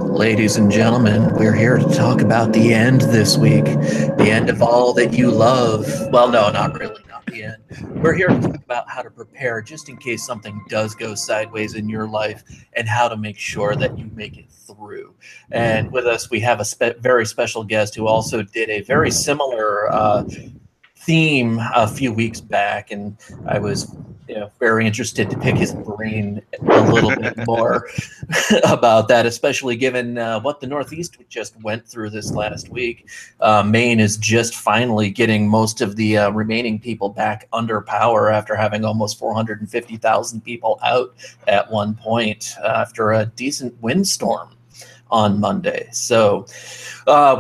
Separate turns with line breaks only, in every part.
Ladies and gentlemen, we're here to talk about the end this week. The end of all that you love. Well, no, not really, not the end. We're here to talk about how to prepare just in case something does go sideways in your life and how to make sure that you make it through. And with us, we have a very special guest who also did a very similar theme a few weeks back, and I was very interested to pick his brain a little bit more about that, especially given what the Northeast just went through this last week. Maine is just finally getting most of the remaining people back under power after having almost 450,000 people out at one point after a decent windstorm on Monday. So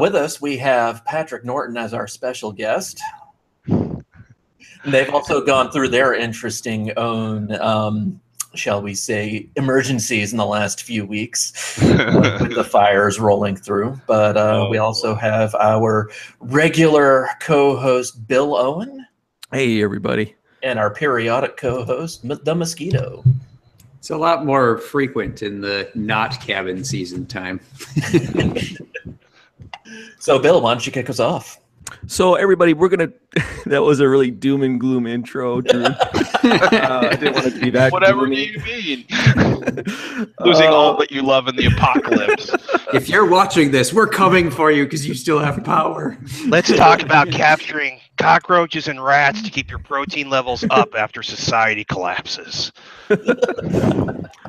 with us, we have Patrick Norton as our special guest. And they've also gone through their interesting own, shall we say, emergencies in the last few weeks with the fires rolling through. But we also have our regular co-host, Bill Owen.
Hey, everybody.
And our periodic co-host, the Mosquito.
It's a lot more frequent in the not cabin season time.
So, Bill, why don't you kick us off?
So, everybody, we're going to... That was a really doom and gloom intro, Drew. I didn't want it to be that
Whatever
gloomy.
do you mean? Losing all that you love in the apocalypse.
If you're watching this, we're coming for you because you still have power.
Let's talk about capturing cockroaches and rats to keep your protein levels up after society collapses.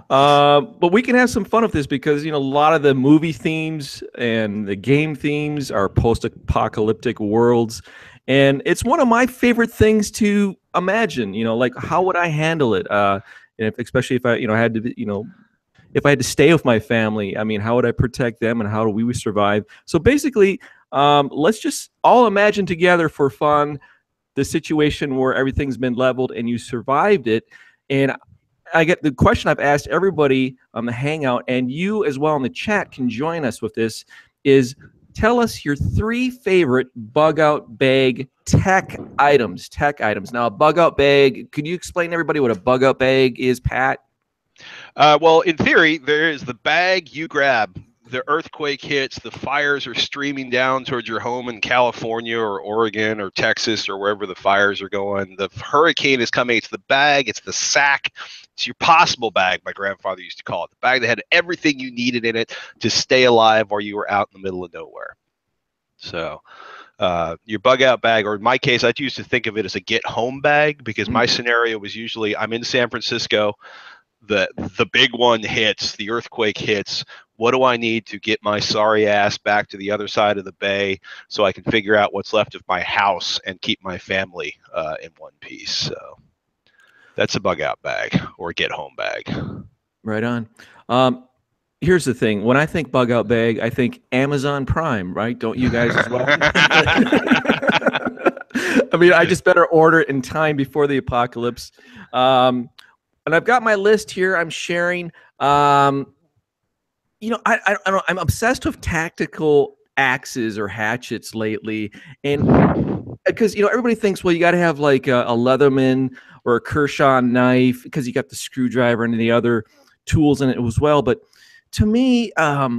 But we can have some fun with this because, a lot of the movie themes and the game themes are post-apocalyptic worlds. And it's one of my favorite things to imagine, like how would I handle it? Especially if I, had to, if I had to stay with my family, I mean, how would I protect them and how do we survive? So basically, let's just all imagine together for fun the situation where everything's been leveled and you survived it. And I get the question I've asked everybody on the Hangout, and you as well in the chat can join us with this, is tell us your 3 favorite bug-out bag tech items. Now, a bug-out bag, could you explain to everybody what a bug-out bag is, Pat?
Well, in theory, there is the bag you grab. The earthquake hits, the fires are streaming down towards your home in California or Oregon or Texas or wherever the fires are going. The hurricane is coming. It's the bag. It's the sack. It's your possible bag, my grandfather used to call it. The bag that had everything you needed in it to stay alive while you were out in the middle of nowhere. So your bug out bag, or in my case, I used to think of it as a get home bag because my scenario was usually I'm in San Francisco. The big one hits, the earthquake hits. What do I need to get my sorry ass back to the other side of the bay so I can figure out what's left of my house and keep my family in one piece? So that's a bug out bag or get home bag.
Right on. Here's the thing. When I think bug out bag, I think Amazon Prime, right? Don't you guys as well? I mean, I just better order it in time before the apocalypse. And I've got my list here I'm sharing. I don't know, I'm obsessed with tactical axes or hatchets lately. And because, everybody thinks, well, you got to have like a Leatherman or a Kershaw knife because you got the screwdriver and the other tools in it as well. But to me, I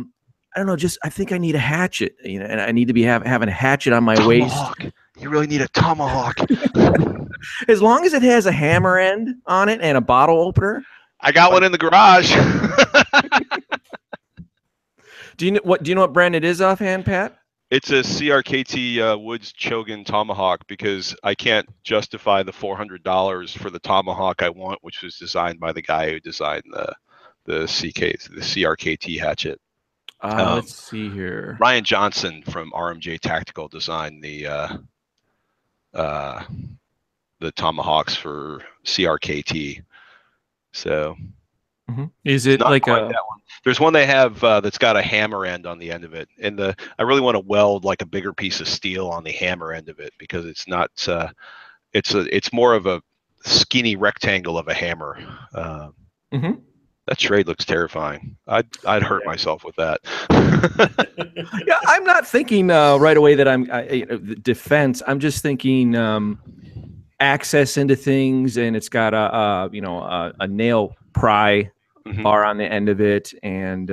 don't know, I think I need a hatchet, and I need to be having a hatchet on my
Tomahawk.
waist.
You really need a tomahawk.
As long as it has a hammer end on it and a bottle opener.
I got one in the garage.
Do you know what brand it is offhand, Pat?
It's a CRKT Woods Chogan Tomahawk because I can't justify the $400 for the Tomahawk I want, which was designed by the guy who designed the CRKT hatchet.
Let's see here.
Ryan Johnson from RMJ Tactical designed the Tomahawks for CRKT. So
is it like
that one. There's one they have that's got a hammer end on the end of it, and I really want to weld like a bigger piece of steel on the hammer end of it because it's not it's more of a skinny rectangle of a hammer. That trade looks terrifying. I'd hurt myself with that.
Yeah, I'm not thinking right away that I'm defense. I'm just thinking access into things, and it's got a nail pry bar on the end of it, and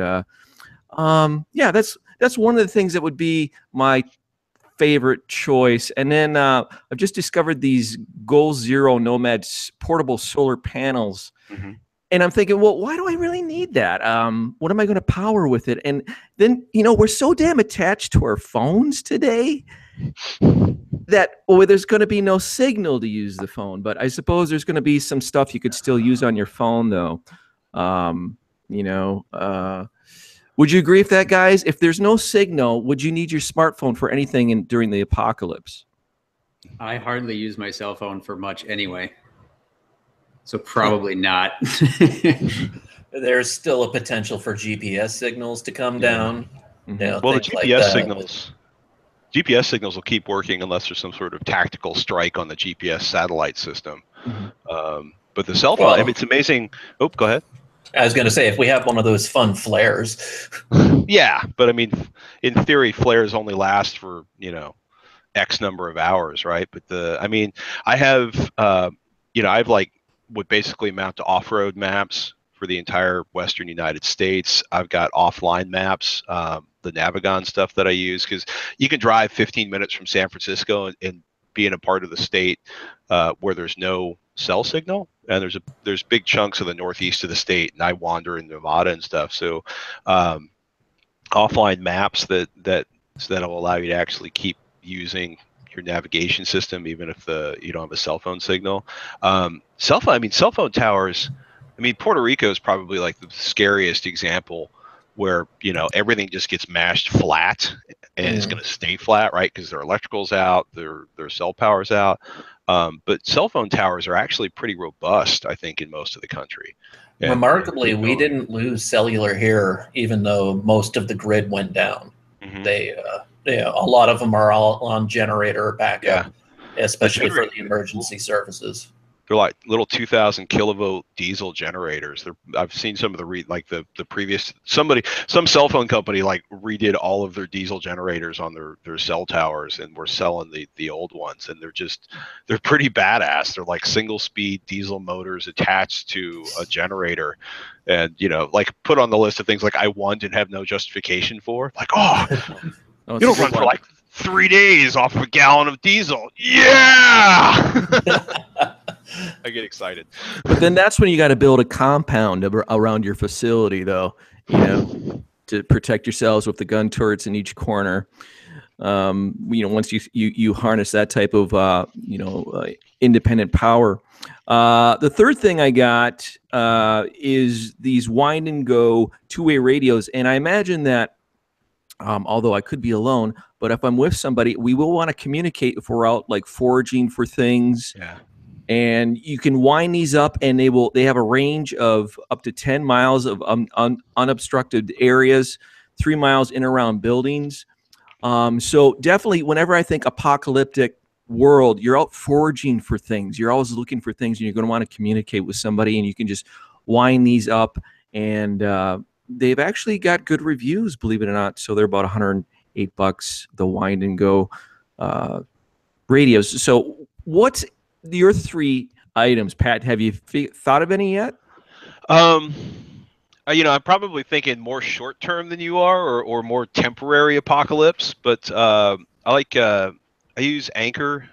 Yeah, that's one of the things that would be my favorite choice. And then I've just discovered these Goal Zero Nomad portable solar panels.
Mm-hmm.
And I'm thinking, well, why do I really need that? What am I going to power with it? And then, we're so damn attached to our phones today that there's going to be no signal to use the phone. But I suppose there's going to be some stuff you could still use on your phone, though. Would you agree with that, guys? If there's no signal, would you need your smartphone for anything during the apocalypse?
I hardly use my cell phone for much anyway. So probably not.
There's still a potential for GPS signals to come down.
Mm-hmm.
Well, the GPS signals will keep working unless there's some sort of tactical strike on the GPS satellite system.
Mm-hmm.
But the cell phone, I mean, it's amazing. Oh, go ahead.
I was going to say, if we have one of those fun flares.
Yeah, but I mean, in theory, flares only last for, X number of hours, right? But I have, I've would basically mount to off-road maps for the entire Western United States. I've got offline maps, the Navigon stuff that I use, because you can drive 15 minutes from San Francisco and be in a part of the state where there's no cell signal, and there's big chunks of the northeast of the state, and I wander in Nevada and stuff. So offline maps that'll allow you to actually keep using your navigation system even if you don't have a cell phone signal. Cell phone towers. I mean, Puerto Rico is probably like the scariest example where everything just gets mashed flat and it's going to stay flat, right? Because their electrical's out, their cell power's out. But cell phone towers are actually pretty robust, I think, in most of the country.
Remarkably, we didn't lose cellular here, even though most of the grid went down. Mm-hmm. A lot of them are all on generator backup, especially for the emergency services.
They're like little 2,000 kilovolt diesel generators. I've seen some of the previous some cell phone company redid all of their diesel generators on their cell towers, and we're selling the old ones, and they're pretty badass. They're like single speed diesel motors attached to a generator, and put on the list of things I want and have no justification for. You don't run for 3 days off of a gallon of diesel. Yeah. I get excited.
But then that's when you got to build a compound around your facility, though, to protect yourselves with the gun turrets in each corner. Once you harness that type of independent power. The third thing I got is these Whine and Go two-way radios, and I imagine that although I could be alone, but if I'm with somebody, we will want to communicate if we're out foraging for things.
Yeah.
And you can wind these up, and they have a range of up to 10 miles of unobstructed areas, 3 miles in and around buildings. So definitely, whenever I think apocalyptic world, you're out foraging for things. You're always looking for things, and you're going to want to communicate with somebody, and you can just wind these up. And they've actually got good reviews, believe it or not. So they're about $108, the Whine and Go radios. So what's your 3 items, Pat? Have you thought of any yet?
I'm probably thinking more short term than you are, or more temporary apocalypse. But I use Anchor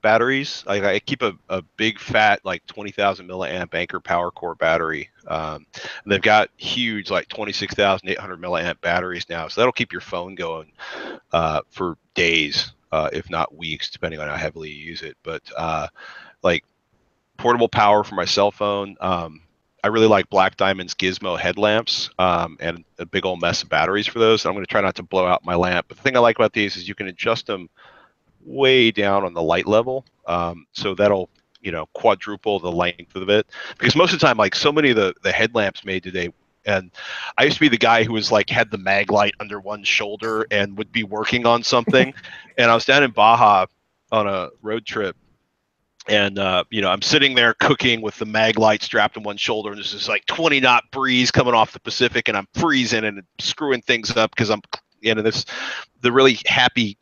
batteries. I keep a big fat 20,000 milliamp Anchor Power Core battery. And they've got huge 26,800 milliamp batteries now, so that'll keep your phone going for days. If not weeks, depending on how heavily you use it. But portable power for my cell phone. I really like Black Diamond's Gizmo headlamps and a big old mess of batteries for those. I'm going to try not to blow out my lamp. But the thing I like about these is you can adjust them way down on the light level. So that'll quadruple the length of it. Because most of the time, so many of the headlamps made today, and I used to be the guy who was had the mag light under one shoulder and would be working on something. And I was down in Baja on a road trip, and I'm sitting there cooking with the mag light strapped on one shoulder, and there's this 20-knot breeze coming off the Pacific, and I'm freezing and screwing things up because I'm the really happy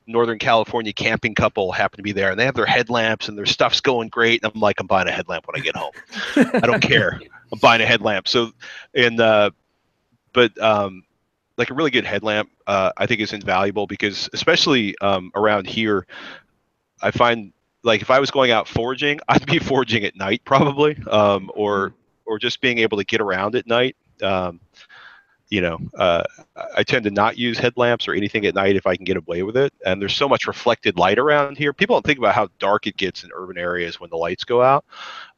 Northern California camping couple happen to be there, and they have their headlamps and their stuff's going great. And I'm buying a headlamp when I get home. I don't care. I'm buying a headlamp. So, and but like a really good headlamp, I think is invaluable because especially around here, I find like if I was going out foraging, I'd be foraging at night probably, or just being able to get around at night. You know, I tend to not use headlamps or anything at night if I can get away with it. And there's so much reflected light around here. People don't think about how dark it gets in urban areas when the lights go out.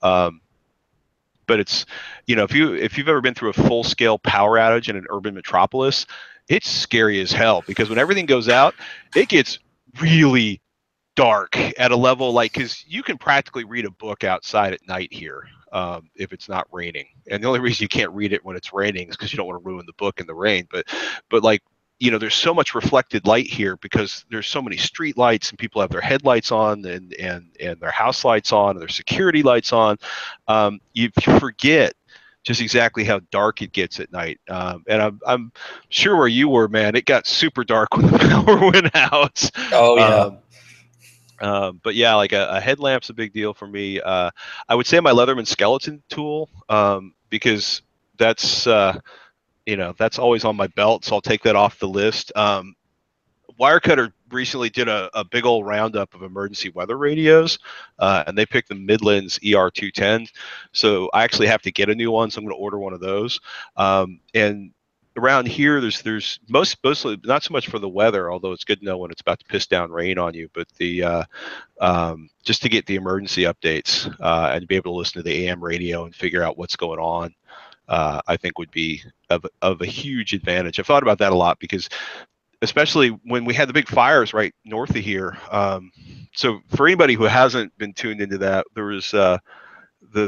But it's, you know, if you've ever been through a full scale power outage in an urban metropolis, it's scary as hell because when everything goes out, it gets really dark at a level like, because you can practically read a book outside at night here if it's not raining. And the only reason you can't read it when it's raining is because you don't want to ruin the book in the rain. But like, you know, there's so much reflected light here because there's so many street lights and people have their headlights on and their house lights on and their security lights on. You forget just exactly how dark it gets at night. And I'm sure where you were, man, it got super dark when the power went out.
Oh yeah.
But yeah, like a headlamp's a big deal for me. I would say my Leatherman skeleton tool, because that's you know, that's always on my belt, so I'll take that off the list. Wirecutter recently did a big old roundup of emergency weather radios, and they picked the Midlands ER210. So I actually have to get a new one, so I'm going to order one of those. And around here, there's mostly not so much for the weather, although it's good to know when it's about to piss down rain on you, but the just to get the emergency updates and to be able to listen to the AM radio and figure out what's going on. I think would be of a huge advantage. I've thought about that a lot because especially when we had the big fires right north of here. So for anybody who hasn't been tuned into that, there was the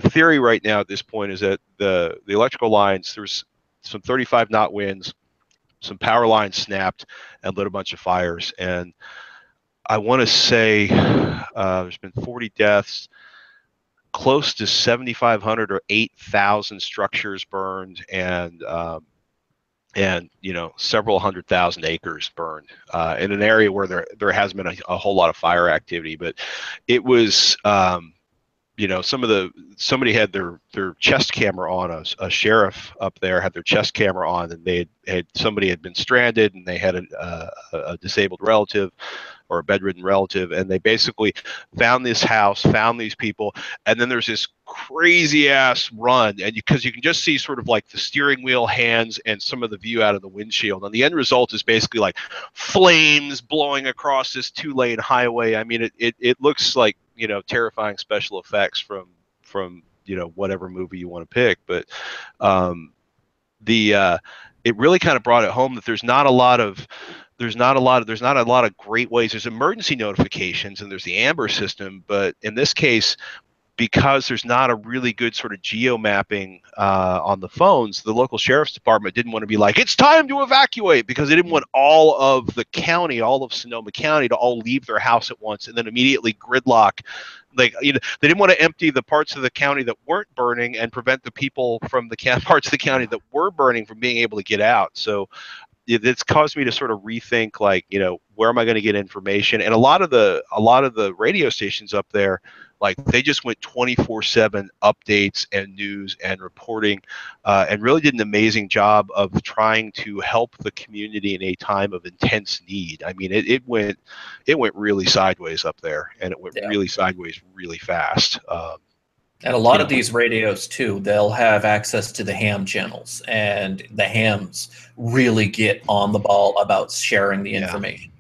theory right now at this point is that the electrical lines, there's some 35 knot winds, some power lines snapped and lit a bunch of fires. And I want to say there's been 40 deaths, close to 7,500 or 8,000 structures burned, and you know, several 100,000 acres burned in an area where there has been a whole lot of fire activity. But it was you know, somebody had their chest camera on, a sheriff up there had their chest camera on, and somebody had been stranded and they had a disabled relative or a bedridden relative, and they basically found this house, found these people, and then there's this crazy ass run, and because you can just see sort of like the steering wheel hands and some of the view out of the windshield, and the end result is basically like flames blowing across this 2-lane highway. I mean, it looks like, you know, terrifying special effects from you know, whatever movie you want to pick, but it really kind of brought it home that there's not a lot of great ways. There's emergency notifications and there's the Amber system, but in this case, because there's not a really good sort of geo mapping on the phones, the local sheriff's department didn't want to be like, it's time to evacuate, because they didn't want all of the county, all of Sonoma County, to all leave their house at once and then immediately gridlock. Like, you know, they didn't want to empty the parts of the county that weren't burning and prevent the people from the parts of the county that were burning from being able to get out. So it's caused me to sort of rethink, like, you know, where am I going to get information? And a lot of the radio stations up there, like, they just went 24/7 updates and news and reporting, and really did an amazing job of trying to help the community in a time of intense need. I mean, it went really sideways up there, and it went really sideways really fast.
And a lot of these radios, too, they'll have access to the ham channels, and the hams really get on the ball about sharing the information.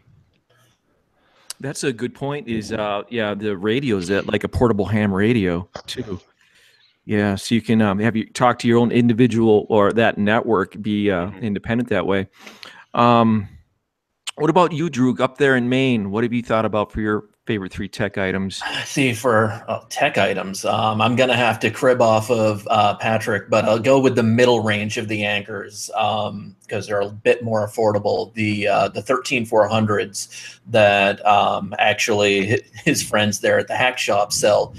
That's a good point. Is the radios that like a portable ham radio too. Yeah, so you can have you talk to your own individual or that network, be independent that way. What about you, Drew, up there in Maine? What have you thought about for your favorite 3 tech items?
See, for tech items, I'm going to have to crib off of Patrick, but I'll go with the middle range of the anchors because they're a bit more affordable. The 13400s that actually his friends there at the hack shop sell.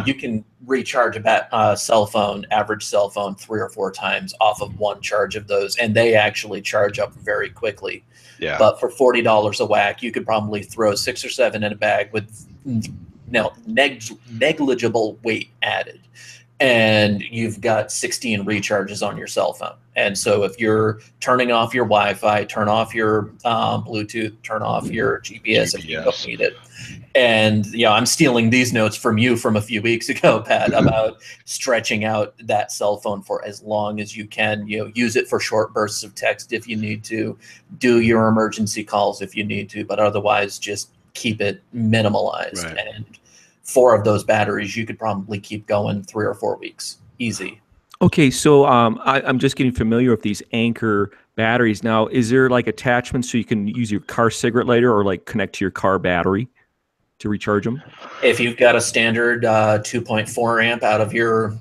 You can recharge a cell phone, average cell phone, 3 or 4 times off of one charge of those, and they actually charge up very quickly.
Yeah.
But for $40 a whack, you could probably throw 6 or 7 in a bag with negligible weight added. and you've got 16 recharges on your cell phone. And so if you're turning off your Wi-Fi, turn off your Bluetooth, turn off your GPS if you don't need it. And I'm stealing these notes from you from a few weeks ago, Pat, about stretching out that cell phone for as long as you can. Use it for short bursts of text if you need to, do your emergency calls if you need to, but otherwise just keep it minimalized.
Right.
And 4 of those batteries you could probably keep going 3 or 4 weeks, easy.
Okay, so I'm just getting familiar with these Anchor batteries now. Is there like attachments so you can use your car cigarette lighter or like connect to your car battery to recharge them?
If you've got a standard 2.4 amp out of your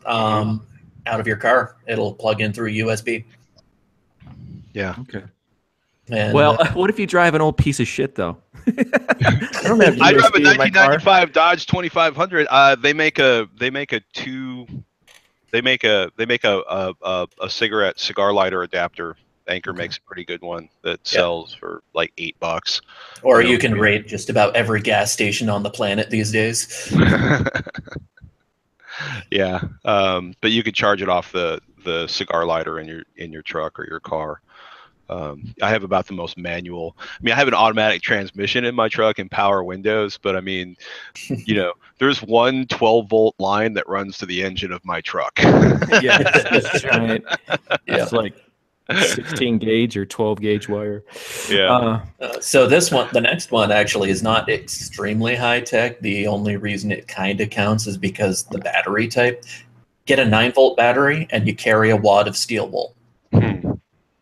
car, it'll plug in through USB.
Yeah.
Okay.
And,
well, what if you drive an old piece of shit though?
I drive a 1995 Dodge 2500. They make a cigar lighter adapter. Anchor makes a pretty good one that sells for like $8.
Or you can rate just about every gas station on the planet these days.
Yeah, but you could charge it off the cigar lighter in your truck or your car. I have about the most manual. I mean, I have an automatic transmission in my truck and power windows, but I mean, there's one 12-volt line that runs to the engine of my truck.
Yeah, it's giant. It's like 16 gauge or 12 gauge wire.
Yeah.
So the next one actually is not extremely high tech. The only reason it kind of counts is because the battery type. Get a 9-volt battery and you carry a wad of steel wool.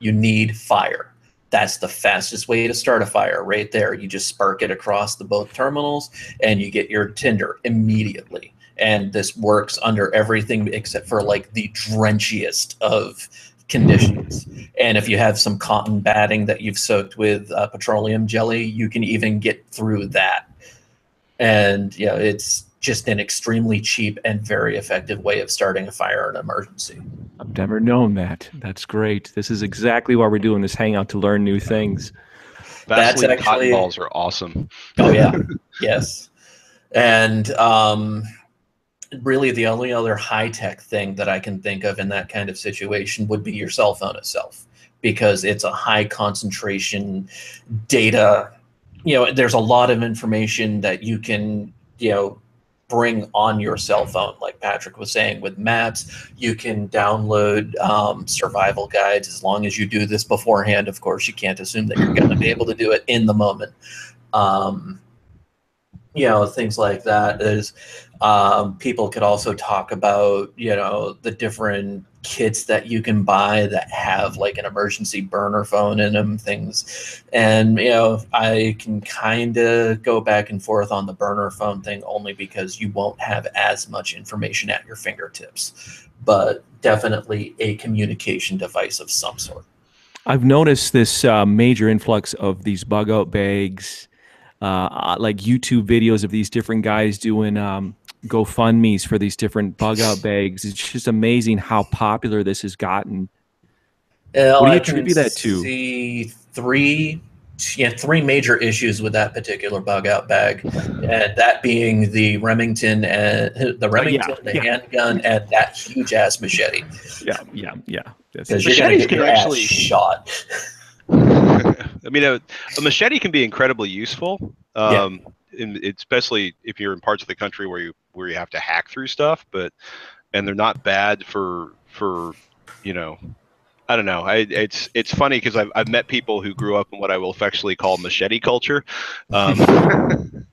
You need fire. That's the fastest way to start a fire right there. You just spark it across both terminals and you get your tinder immediately. And this works under everything except for like the drenchiest of conditions. And if you have some cotton batting that you've soaked with petroleum jelly, you can even get through that. And it's just an extremely cheap and very effective way of starting a fire in an emergency.
I've never known that. That's great. This is exactly why we're doing this hangout, to learn new things.
That's actually,
cotton balls are awesome.
Oh yeah, yes. And really the only other high-tech thing that I can think of in that kind of situation would be your cell phone itself, because it's a high concentration data. There's a lot of information that you can, bring on your cell phone. Like Patrick was saying, with maps, you can download survival guides as long as you do this beforehand. Of course, you can't assume that you're going to be able to do it in the moment. Things like that. Is people could also talk about, the different kits that you can buy that have like an emergency burner phone in them, things. And, I can kind of go back and forth on the burner phone thing only because you won't have as much information at your fingertips, but definitely a communication device of some sort.
I've noticed this major influx of these bug out bags, like YouTube videos of these different guys doing GoFundMe's for these different bug out bags. It's just amazing how popular this has gotten. What do you attribute that to?
See three major issues with that particular bug out bag, and that being the Remington, the handgun, and that huge ass machete.
Yeah.
Because you're going to get your ass shot.
I mean, a machete can be incredibly useful, especially if you're in parts of the country where you have to hack through stuff. And they're not bad for I don't know. It's funny because I've met people who grew up in what I will affectionately call machete culture, and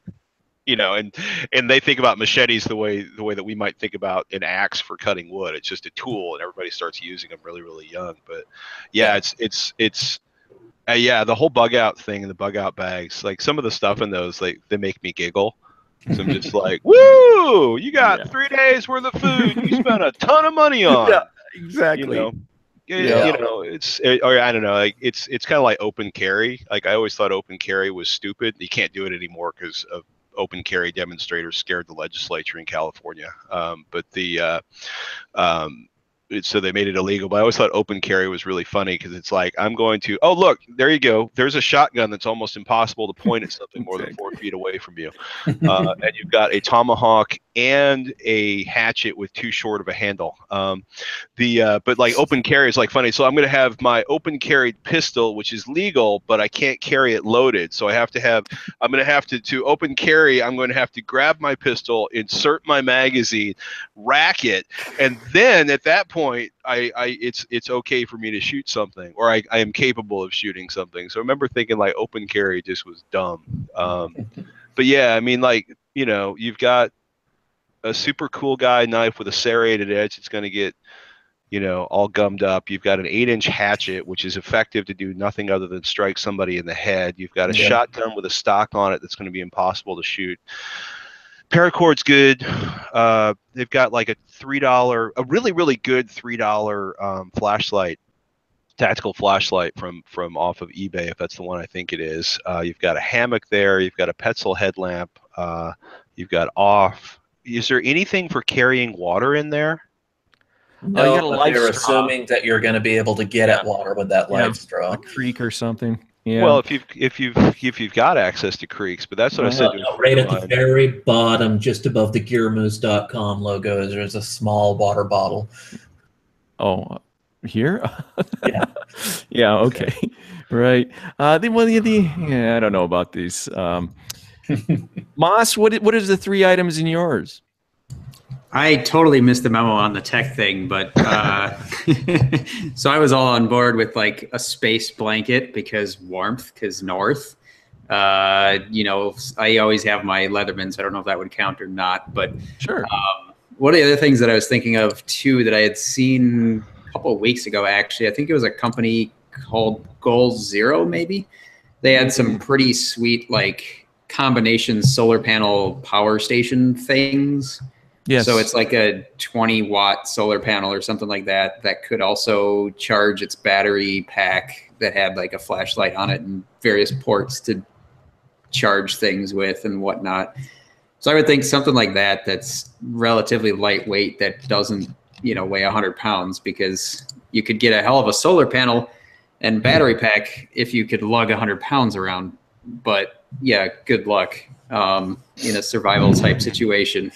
they think about machetes the way that we might think about an axe for cutting wood. It's just a tool, and everybody starts using them really, really young. But the whole bug out thing and the bug out bags, like some of the stuff in those, like they make me giggle. So I'm just like, woo! You got 3 days worth of food you spent a ton of money on.
Yeah, exactly.
I don't know. Like it's kind of like open carry. Like I always thought open carry was stupid. You can't do it anymore because of open carry demonstrators scared the legislature in California. so they made it illegal. But I always thought open carry was really funny because it's like, I'm going to, oh, look, there you go. There's a shotgun that's almost impossible to point at something more than 4 feet away from you. And you've got a tomahawk and a hatchet with too short of a handle. But like open carry is like funny. So I'm going to have my open carried pistol, which is legal, but I can't carry it loaded. So I'm going to have to open carry. I'm going to have to grab my pistol, insert my magazine, rack it, and then at that point, it's okay for me to shoot something, or I am capable of shooting something. So I remember thinking like open carry just was dumb. But yeah, I mean, like, you know, you've got a super cool guy knife with a serrated edge. It's going to get, you know, all gummed up. You've got an 8-inch hatchet, which is effective to do nothing other than strike somebody in the head. You've got a shotgun with a stock on it that's going to be impossible to shoot. Paracord's good. They've got like a really, really good $3 flashlight, tactical flashlight from off of eBay, if that's the one I think it is. You've got a hammock there. You've got a Petzl headlamp. You've got off. Is there anything for carrying water in there?
No,
you got a
but
life
they're
straw.
assuming that you're going to be able to get at water with that life straw.
A creek or something. Yeah.
Well, if you've got access to creeks, but that's what I said.
Right at the very bottom, just above the gearmoose.com logo, there's a small water bottle.
Oh, here?
Yeah.
Yeah. Okay. Right. I don't know about these. Moss, what is the 3 items in yours?
I totally missed the memo on the tech thing, but so I was all on board with like a space blanket because warmth, because north. You know, I always have my Leathermans. I don't know if that would count or not, but
sure.
One of the other things that I was thinking of too that I had seen a couple of weeks ago, actually, I think it was a company called Goal Zero, maybe. They had some pretty sweet like combination solar panel power station things.
Yes.
So it's like a 20-watt solar panel or something like that that could also charge its battery pack that had like a flashlight on it and various ports to charge things with and whatnot. So I would think something like that that's relatively lightweight that doesn't, you know, weigh 100 pounds, because you could get a hell of a solar panel and battery pack if you could lug 100 pounds around. But yeah, good luck in a survival type situation.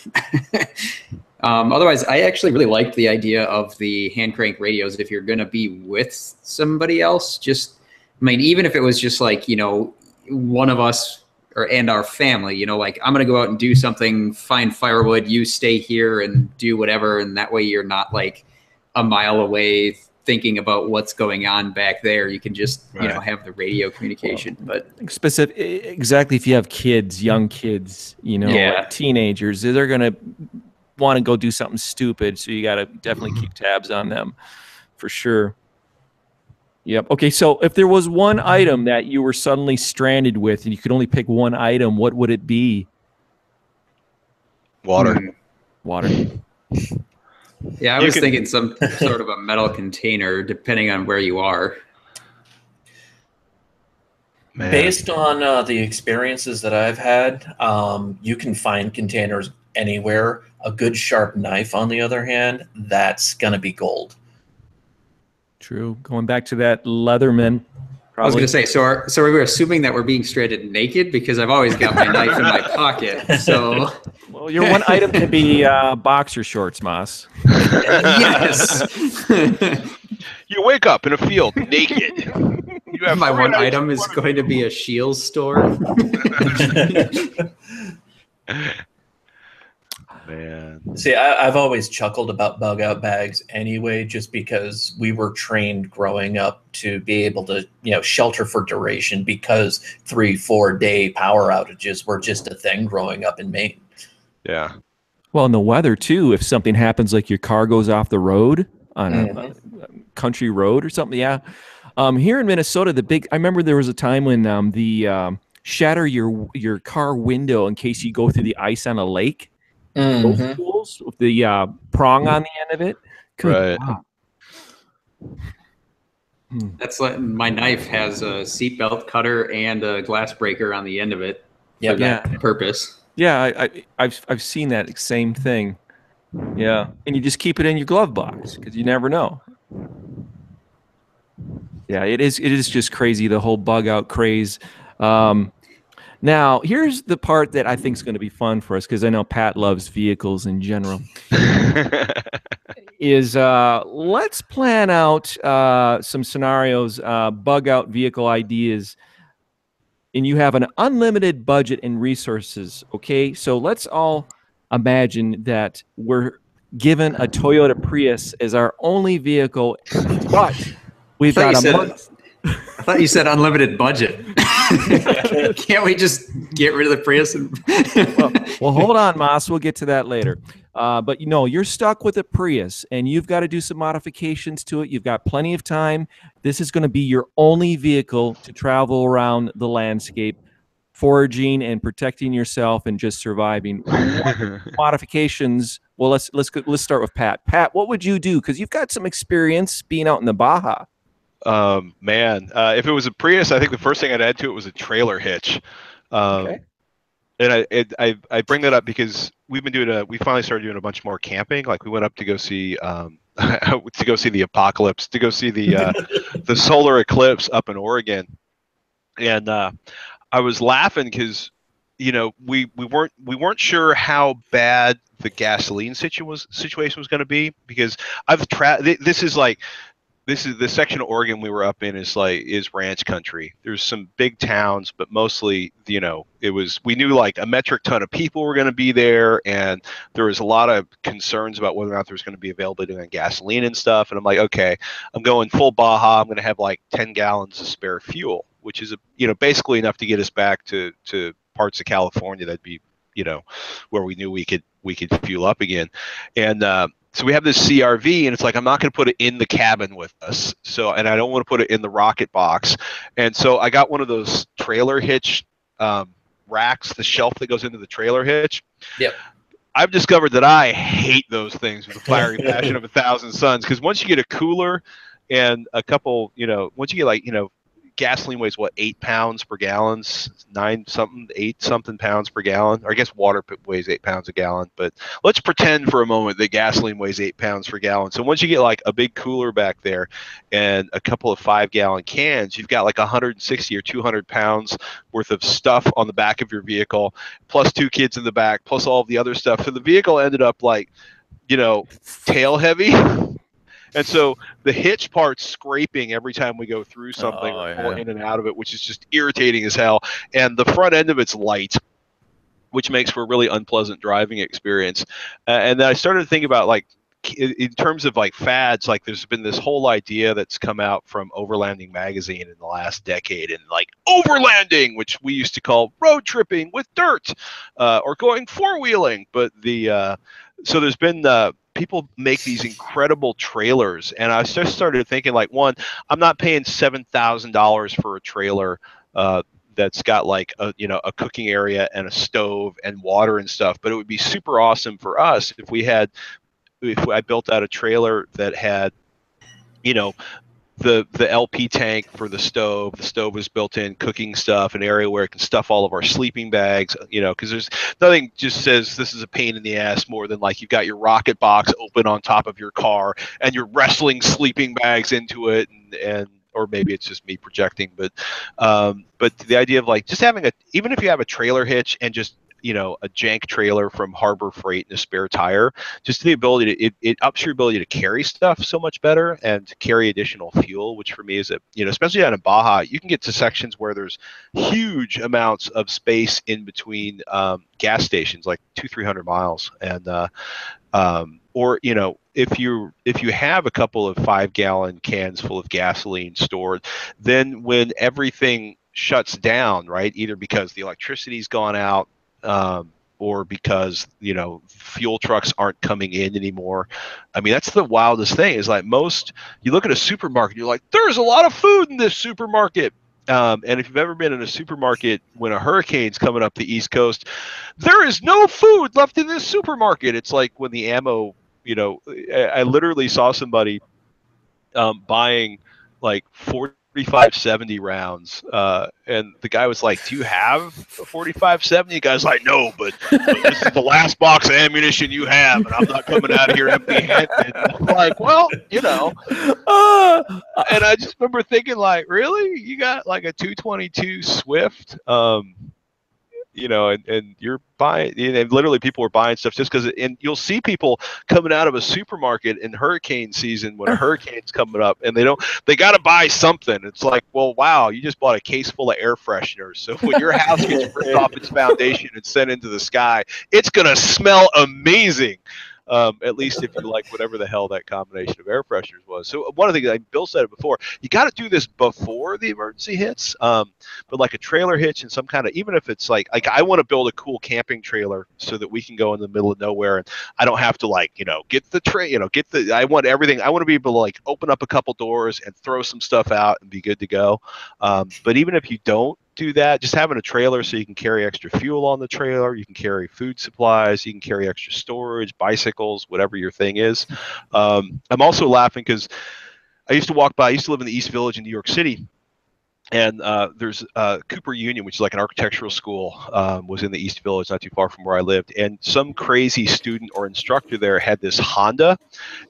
Otherwise, I actually really liked the idea of the hand crank radios. If you're going to be with somebody else, just, I mean, even if it was just like, you know, one of us and our family, you know, like I'm going to go out and do something, find firewood, you stay here and do whatever. And that way you're not like a mile away thinking about what's going on back there. You can just, you know, have the radio communication. But
exactly, if you have kids, young kids, you know, like teenagers, they're going to want to go do something stupid. So you got to definitely keep tabs on them for sure. Yep. Okay. So if there was one item that you were suddenly stranded with and you could only pick one item, what would it be?
Water.
Water.
Yeah, I was thinking some sort of a metal container, depending on where you are.
Man. Based on the experiences that I've had, you can find containers anywhere. A good sharp knife, on the other hand, that's going to be gold.
True. Going back to that Leatherman.
I was going to say, so we were assuming that we're being stranded naked, because I've always got my knife in my pocket. So,
well, your one item could be boxer shorts, Moss.
Yes.
You wake up in a field naked. You have
my one item is going to be a Shields store.
Man.
See, I've always chuckled about bug out bags anyway, just because we were trained growing up to be able to, you know, shelter for duration, because 3-4 day power outages were just a thing growing up in Maine.
Yeah.
Well, in the weather too, if something happens, like your car goes off the road on a country road or something. Yeah. Here in Minnesota, I remember there was a time when shatter your car window in case you go through the ice on a lake. Those tools with the prong on the end of it.
Right.
Wow.
That's like, my knife has a seatbelt cutter and a glass breaker on the end of it for that purpose.
Yeah, I've seen that same thing. Yeah, and you just keep it in your glove box because you never know. Yeah, it is. It is just crazy, the whole bug out craze. Um, Now, here's the part that I think is going to be fun for us because I know Pat loves vehicles in general. Is let's plan out some scenarios, bug out vehicle ideas, and you have an unlimited budget and resources. Okay, so let's all imagine that we're given a Toyota Prius as our only vehicle, but we've got a month.
I thought you said unlimited budget. Can't we just get rid of the Prius?
Well, hold on, Moss. We'll get to that later. But you're stuck with a Prius, and you've got to do some modifications to it. You've got plenty of time. This is going to be your only vehicle to travel around the landscape, foraging and protecting yourself, and just surviving. What modifications? Well, let's start with Pat. Pat, what would you do? Because you've got some experience being out in the Baja.
If it was a Prius, I think the first thing I'd add to it was a trailer hitch.
Okay.
And I bring that up because we finally started doing a bunch more camping. Like we went up to go see the apocalypse, to go see the solar eclipse up in Oregon, and I was laughing because we weren't sure how bad the gasoline situation was going to be, because this is the section of Oregon we were up in is ranch country. There's some big towns, but mostly, we knew like a metric ton of people were going to be there, and there was a lot of concerns about whether or not there was going to be availability on gasoline and stuff. And I'm like, okay, I'm going full Baja. I'm going to have like 10 gallons of spare fuel, which is basically enough to get us back to parts of California that'd be where we knew we could fuel up again. And so we have this CRV, and it's like, I'm not going to put it in the cabin with us. And I don't want to put it in the rocket box. And so I got one of those trailer hitch racks, the shelf that goes into the trailer hitch.
Yep.
I've discovered that I hate those things with the fiery passion of 1,000 suns, because once you get a cooler and a couple, once you get gasoline weighs 8 pounds per gallon, 8 something pounds per gallon, or I guess water weighs 8 pounds a gallon, but let's pretend for a moment that gasoline weighs 8 pounds per gallon. So once you get like a big cooler back there and a couple of 5-gallon cans, you've got like 160 or 200 pounds worth of stuff on the back of your vehicle, plus 2 kids in the back, plus all of the other stuff. So the vehicle ended up tail heavy. And so the hitch part's scraping every time we go through something or pull in and out of it, which is just irritating as hell. And the front end of it's light, which makes for a really unpleasant driving experience. And then I started to think about in terms of fads, there's been this whole idea that's come out from Overlanding magazine in the last decade, and overlanding, which we used to call road tripping with dirt, or going 4-wheeling. But so there's been people make these incredible trailers, and I just started thinking, one, I'm not paying $7,000 for a trailer that's got a cooking area and a stove and water and stuff, but it would be super awesome for us if I built out a trailer that had the LP tank for the stove. The stove was built in, cooking stuff, an area where it can stuff all of our sleeping bags, because there's nothing just says this is a pain in the ass more than you've got your rocket box open on top of your car and you're wrestling sleeping bags into it, and or maybe it's just me projecting, but the idea of just having even if you have a trailer hitch and just a jank trailer from Harbor Freight and a spare tire, just the ability to, it ups your ability to carry stuff so much better and to carry additional fuel, which for me is especially down in Baja, you can get to sections where there's huge amounts of space in between gas stations, like 200-300 miles. And, or, if you have a couple of 5-gallon cans full of gasoline stored, then when everything shuts down, right, either because the electricity's gone out, or because fuel trucks aren't coming in anymore. I mean, that's the wildest thing, is you look at a supermarket, you're like, there's a lot of food in this supermarket. And if you've ever been in a supermarket when a hurricane's coming up the East Coast, there is no food left in this supermarket. It's like when the ammo, I literally saw somebody buying 40 45-70 rounds. And the guy was like, "Do you have a 45-70?" The guy's like, "No, but this is the last box of ammunition you have, and I'm not coming out of here empty-handed." I'm like, well, you know. And I just remember thinking, like, really? You got like a 222 Swift? You know, and you're buying, and literally people were buying stuff just because, and you'll see people coming out of a supermarket in hurricane season when a hurricane's coming up, and they got to buy something. It's like, well, wow, you just bought a case full of air fresheners. So when your house gets ripped off its foundation and sent into the sky, it's going to smell amazing. At least if you like whatever the hell that combination of air fresheners was. So one of the things, like Bill said it before, you got to do this before the emergency hits. But like a trailer hitch and some kind of, even if it's like I want to build a cool camping trailer so that we can go in the middle of nowhere and I don't have to, like, you know, get the tray, you know, I want everything. I want to be able to, like, open up a couple doors and throw some stuff out and be good to go. But even if you don't do that, just having a trailer so you can carry extra fuel on the trailer, you can carry food supplies, you can carry extra storage, bicycles, whatever your thing is. I'm also laughing because I used to live in the East Village in New York City, and there's Cooper Union, which is like an architectural school, was in the East Village, not too far from where I lived. And some crazy student or instructor there had this Honda,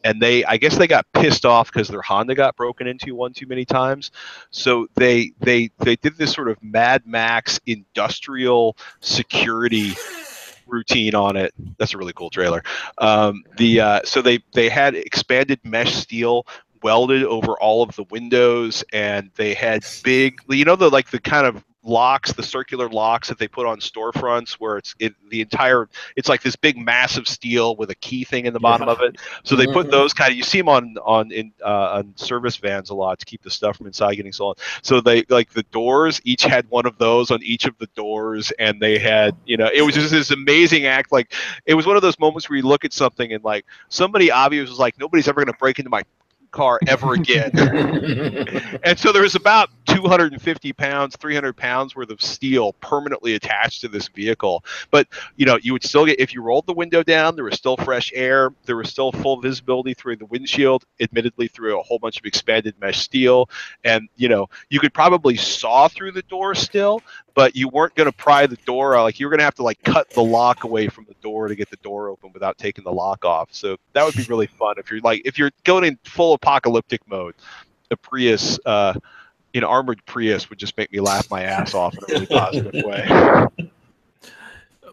and I guess they got pissed off because their Honda got broken into one too many times. So they did this sort of Mad Max industrial security routine on it. That's a really cool trailer. So they had expanded mesh steel welded over all of the windows, and they had big, you know, the kind of locks, the circular locks that they put on storefronts where it's like this big massive steel with a key thing in the bottom of it. So they put those kind of, you see them on service vans a lot to keep the stuff from inside getting stolen. So they, like, the doors each had one of those on each of the doors, and they had, you know, it was just this amazing act. Like, it was one of those moments where you look at something and, like, somebody obviously was like, nobody's ever going to break into my car ever again. And so there was about 250 pounds, 300 pounds worth of steel permanently attached to this vehicle. But, you know, you would still get, if you rolled the window down, there was still fresh air, there was still full visibility through the windshield, admittedly through a whole bunch of expanded mesh steel. And, you know, you could probably saw through the door still, but you weren't going to pry the door out. Like, you were going to have to, like, cut the lock away from the door to get the door open without taking the lock off. So that would be really fun if you're going in full apocalyptic mode. A Prius, armored Prius would just make me laugh my ass off in a really positive way.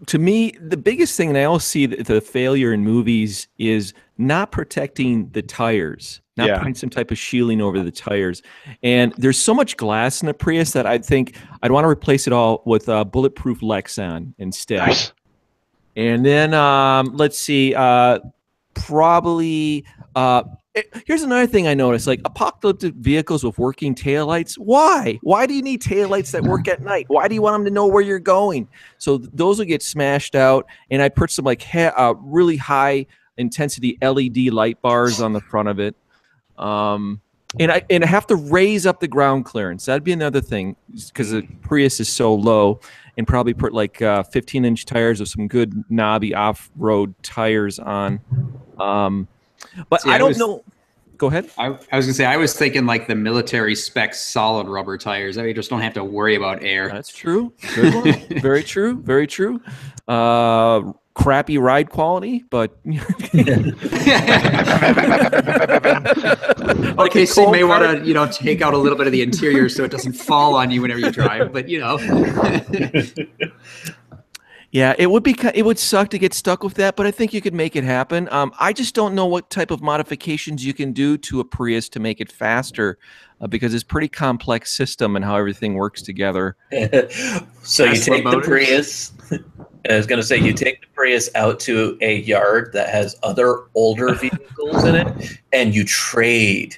To me, the biggest thing, and I always see the failure in movies, is not protecting the tires, not putting some type of shielding over the tires. And there's so much glass in the Prius that I think I'd want to replace it all with bulletproof Lexan instead. Nice. And then let's see, probably. Here's another thing I noticed, like apocalyptic vehicles with working taillights. Why? Why do you need taillights that work at night? Why do you want them to know where you're going? So those will get smashed out, and I put some like really high intensity LED light bars on the front of it. And I have to raise up the ground clearance. That'd be another thing, because the Prius is so low, and probably put like 15-inch tires with some good knobby off-road tires on. But see, I don't know. Go ahead.
I was going to say, I was thinking like the military specs solid rubber tires. I mean, you just don't have to worry about air.
That's true. Good one. Very true. Very true. Crappy ride quality, but
okay, so you may want to, take out a little bit of the interior so it doesn't fall on you whenever you drive, but
Yeah, it would suck to get stuck with that, but I think you could make it happen. I just don't know what type of modifications you can do to a Prius to make it faster, because it's a pretty complex system and how everything works together.
So you take the Prius. I was going to say, you take the Prius out to a yard that has other older vehicles in it, and you trade.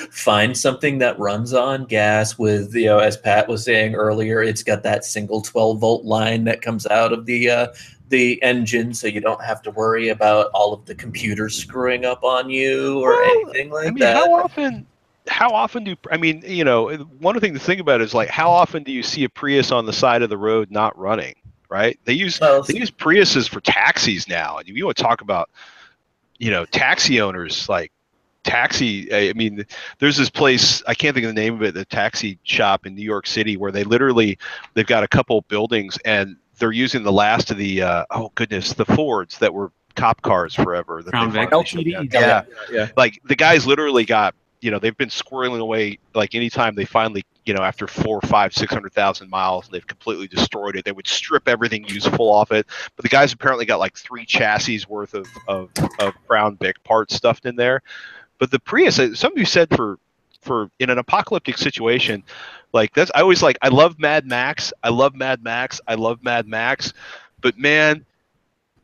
Find something that runs on gas with, as Pat was saying earlier, it's got that single 12-volt line that comes out of the engine, so you don't have to worry about all of the computers screwing up on you or anything like that.
How often one thing to think about is, like, how often do you see a Prius on the side of the road not running, right? They use Priuses for taxis now. And you want to talk about, taxi owners, like, taxi. I mean, there's this place, I can't think of the name of it, the taxi shop in New York City, where they've got a couple buildings, and they're using the last of the the Fords that were cop cars forever. That
Crown
they
Vic.
finally showed
LTDs.
down.
Yeah.
Like the guys literally got, they've been squirreling away. Like anytime they finally, after 400, 500, 600,000 miles, they've completely destroyed it. They would strip everything useful off it. But the guys apparently got like 3 chassis worth of Crown Vic parts stuffed in there. But the Prius, some of you said for in an apocalyptic situation, like that's, I always I love Mad Max. I love Mad Max. But man,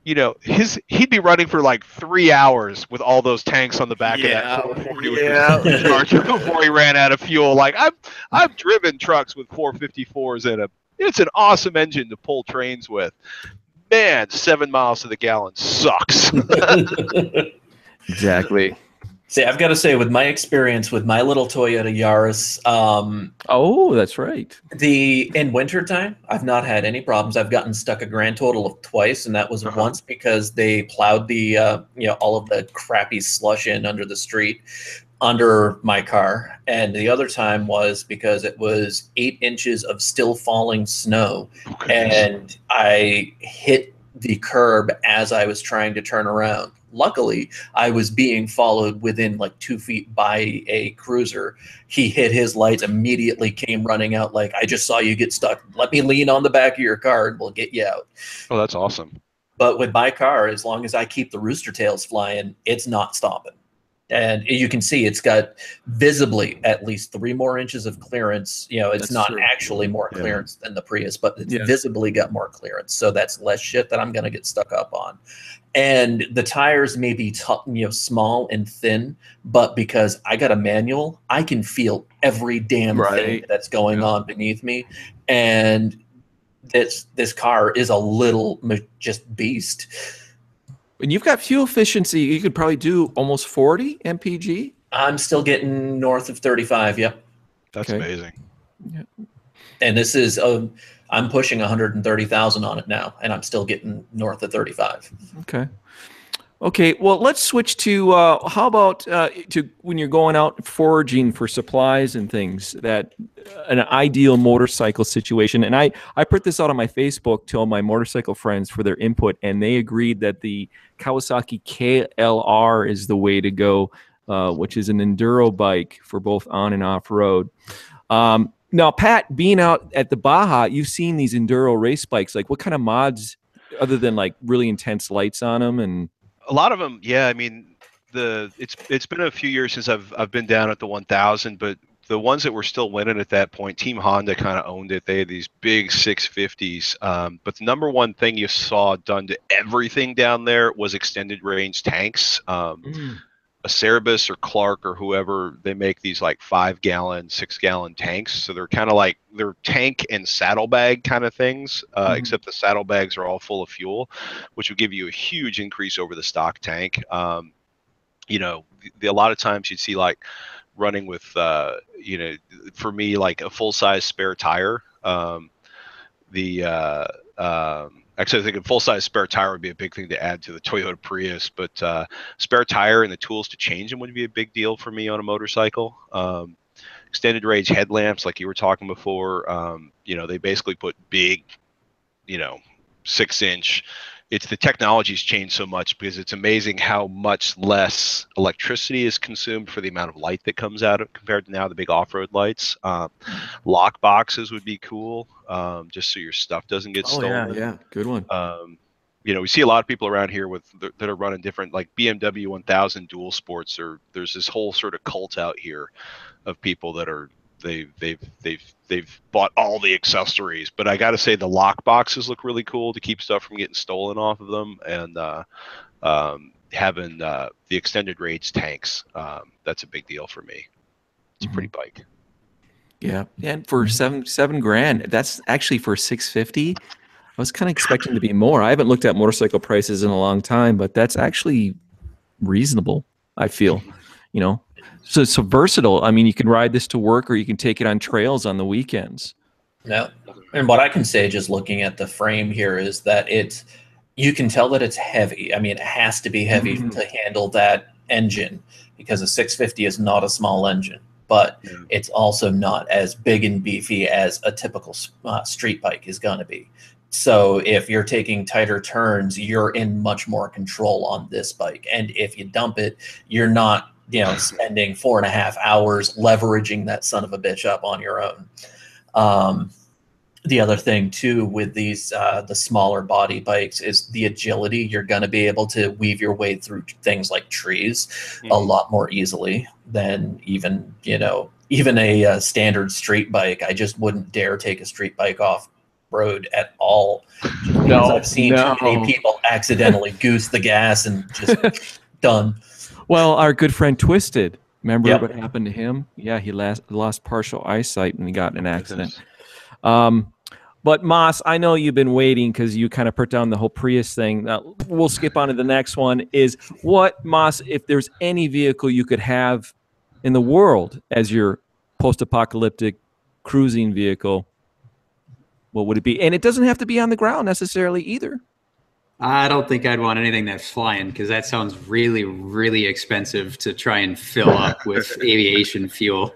he'd be running for like 3 hours with all those tanks on the back of that 440 before he ran out of fuel. Like I've driven trucks with 454s in them. It's an awesome engine to pull trains with. Man, 7 miles to the gallon sucks.
Exactly.
See, I've got to say, with my experience with my little Toyota Yaris,
Oh, that's right.
in wintertime, I've not had any problems. I've gotten stuck a grand total of twice, and that was once because they plowed the all of the crappy slush in under the street under my car, and the other time was because it was 8 inches of still falling snow, and I hit the curb as I was trying to turn around. Luckily, I was being followed within like 2 feet by a cruiser. He hit his lights, immediately came running out like, I just saw you get stuck. Let me lean on the back of your car and we'll get you out.
Oh, that's awesome.
But with my car, as long as I keep the rooster tails flying, it's not stopping. And you can see it's got visibly at least 3 more inches of clearance. It's
That's
not
true.
actually more
Yeah.
clearance than the Prius, but it's
Yeah.
visibly got more clearance. So that's less shit that I'm going to get stuck up on. And the tires may be small and thin, but because I got a manual, I can feel every damn thing that's going on beneath me. And this car is a little just beast.
And you've got fuel efficiency. You could probably do almost 40 mpg.
I'm still getting north of 35. Yep.
That's amazing.
Yeah.
And this is I'm pushing 130,000 on it now, and I'm still getting north of 35.
Okay. Well, let's switch to how about to when you're going out foraging for supplies and things, that an ideal motorcycle situation. And I put this out on my Facebook to all my motorcycle friends for their input, and they agreed that the Kawasaki KLR is the way to go, which is an enduro bike for both on and off road. Now, Pat, being out at the Baja, you've seen these enduro race bikes. Like, what kind of mods, other than like really intense lights on them? And
a lot of them, yeah. I mean, it's been a few years since I've been down at the 1000, but the ones that were still winning at that point, Team Honda kind of owned it. They had these big 650s. But the number one thing you saw done to everything down there was extended range tanks. A Cerebus or Clark or whoever, they make these like 5-gallon, 6-gallon tanks. So they're kind of like, they're tank and saddlebag kind of things, except the saddlebags are all full of fuel, which would give you a huge increase over the stock tank. A lot of times you'd see like running with, for me, like a full-size spare tire. Actually, I think a full-size spare tire would be a big thing to add to the Toyota Prius, but spare tire and the tools to change them would be a big deal for me on a motorcycle. Extended range headlamps, like you were talking before, they basically put big, 6-inch. The technology's changed so much because it's amazing how much less electricity is consumed for the amount of light that comes out compared to now the big off-road lights. Lock boxes would be cool, just so your stuff doesn't get stolen.
Yeah, good one.
We see a lot of people around here that are running different, like BMW 1000 dual sports, or there's this whole sort of cult out here of people that are they've bought all the accessories. But I got to say the lock boxes look really cool to keep stuff from getting stolen off of them, and having the extended range tanks, that's a big deal for me. It's a pretty bike.
Yeah, and for seven grand, that's actually for 650. I was kind of expecting to be more. I haven't looked at motorcycle prices in a long time, but that's actually reasonable, I feel. So it's so versatile. I mean, you can ride this to work, or you can take it on trails on the weekends.
No, and what I can say, just looking at the frame here, is that you can tell that it's heavy. I mean, it has to be heavy to handle that engine. because a 650 is not a small engine, but it's also not as big and beefy as a typical street bike is going to be. So if you're taking tighter turns, you're in much more control on this bike. And if you dump it, you're not, spending 4.5 hours leveraging that son of a bitch up on your own. The other thing too with these the smaller body bikes is the agility. You're going to be able to weave your way through things like trees a lot more easily than even a standard street bike. I just wouldn't dare take a street bike off road at all. Because I've seen too many people accidentally goose the gas and just done.
Well, our good friend Twisted, remember what happened to him? Yeah, he lost partial eyesight when he got in an accident. But Moss, I know you've been waiting because you kind of put down the whole Prius thing. We'll skip on to the next one. Is what, Moss, if there's any vehicle you could have in the world as your post-apocalyptic cruising vehicle, what would it be? And it doesn't have to be on the ground necessarily either.
I don't think I'd want anything that's flying because that sounds really, really expensive to try and fill up with aviation fuel.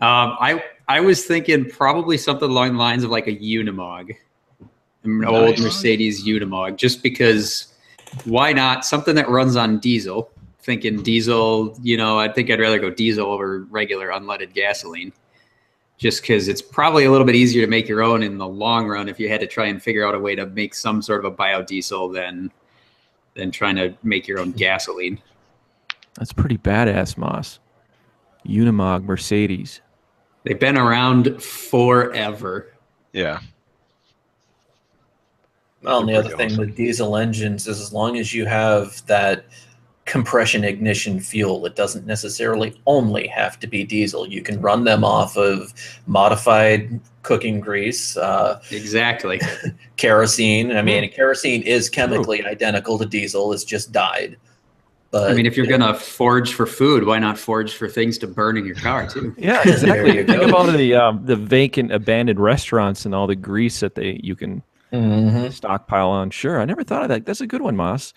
I was thinking probably something along the lines of like a Unimog, an old Mercedes Unimog, just because why not? Something that runs on diesel. Thinking diesel, I think I'd rather go diesel over regular unleaded gasoline. Just because it's probably a little bit easier to make your own in the long run if you had to try and figure out a way to make some sort of a biodiesel than trying to make your own gasoline.
That's pretty badass, Moss. Unimog Mercedes.
They've been around forever.
Yeah.
Well, and the other thing with diesel engines is as long as you have that compression ignition fuel, it doesn't necessarily only have to be diesel. You can run them off of modified cooking grease.
Exactly.
Kerosene. I mean, kerosene is chemically identical to diesel. It's just dyed. But,
I mean, if you're going to forge for food, why not forge for things to burn in your car, too?
Yeah, exactly. Think about the vacant, abandoned restaurants and all the grease that you can stockpile on. Sure, I never thought of that. That's a good one, Moss.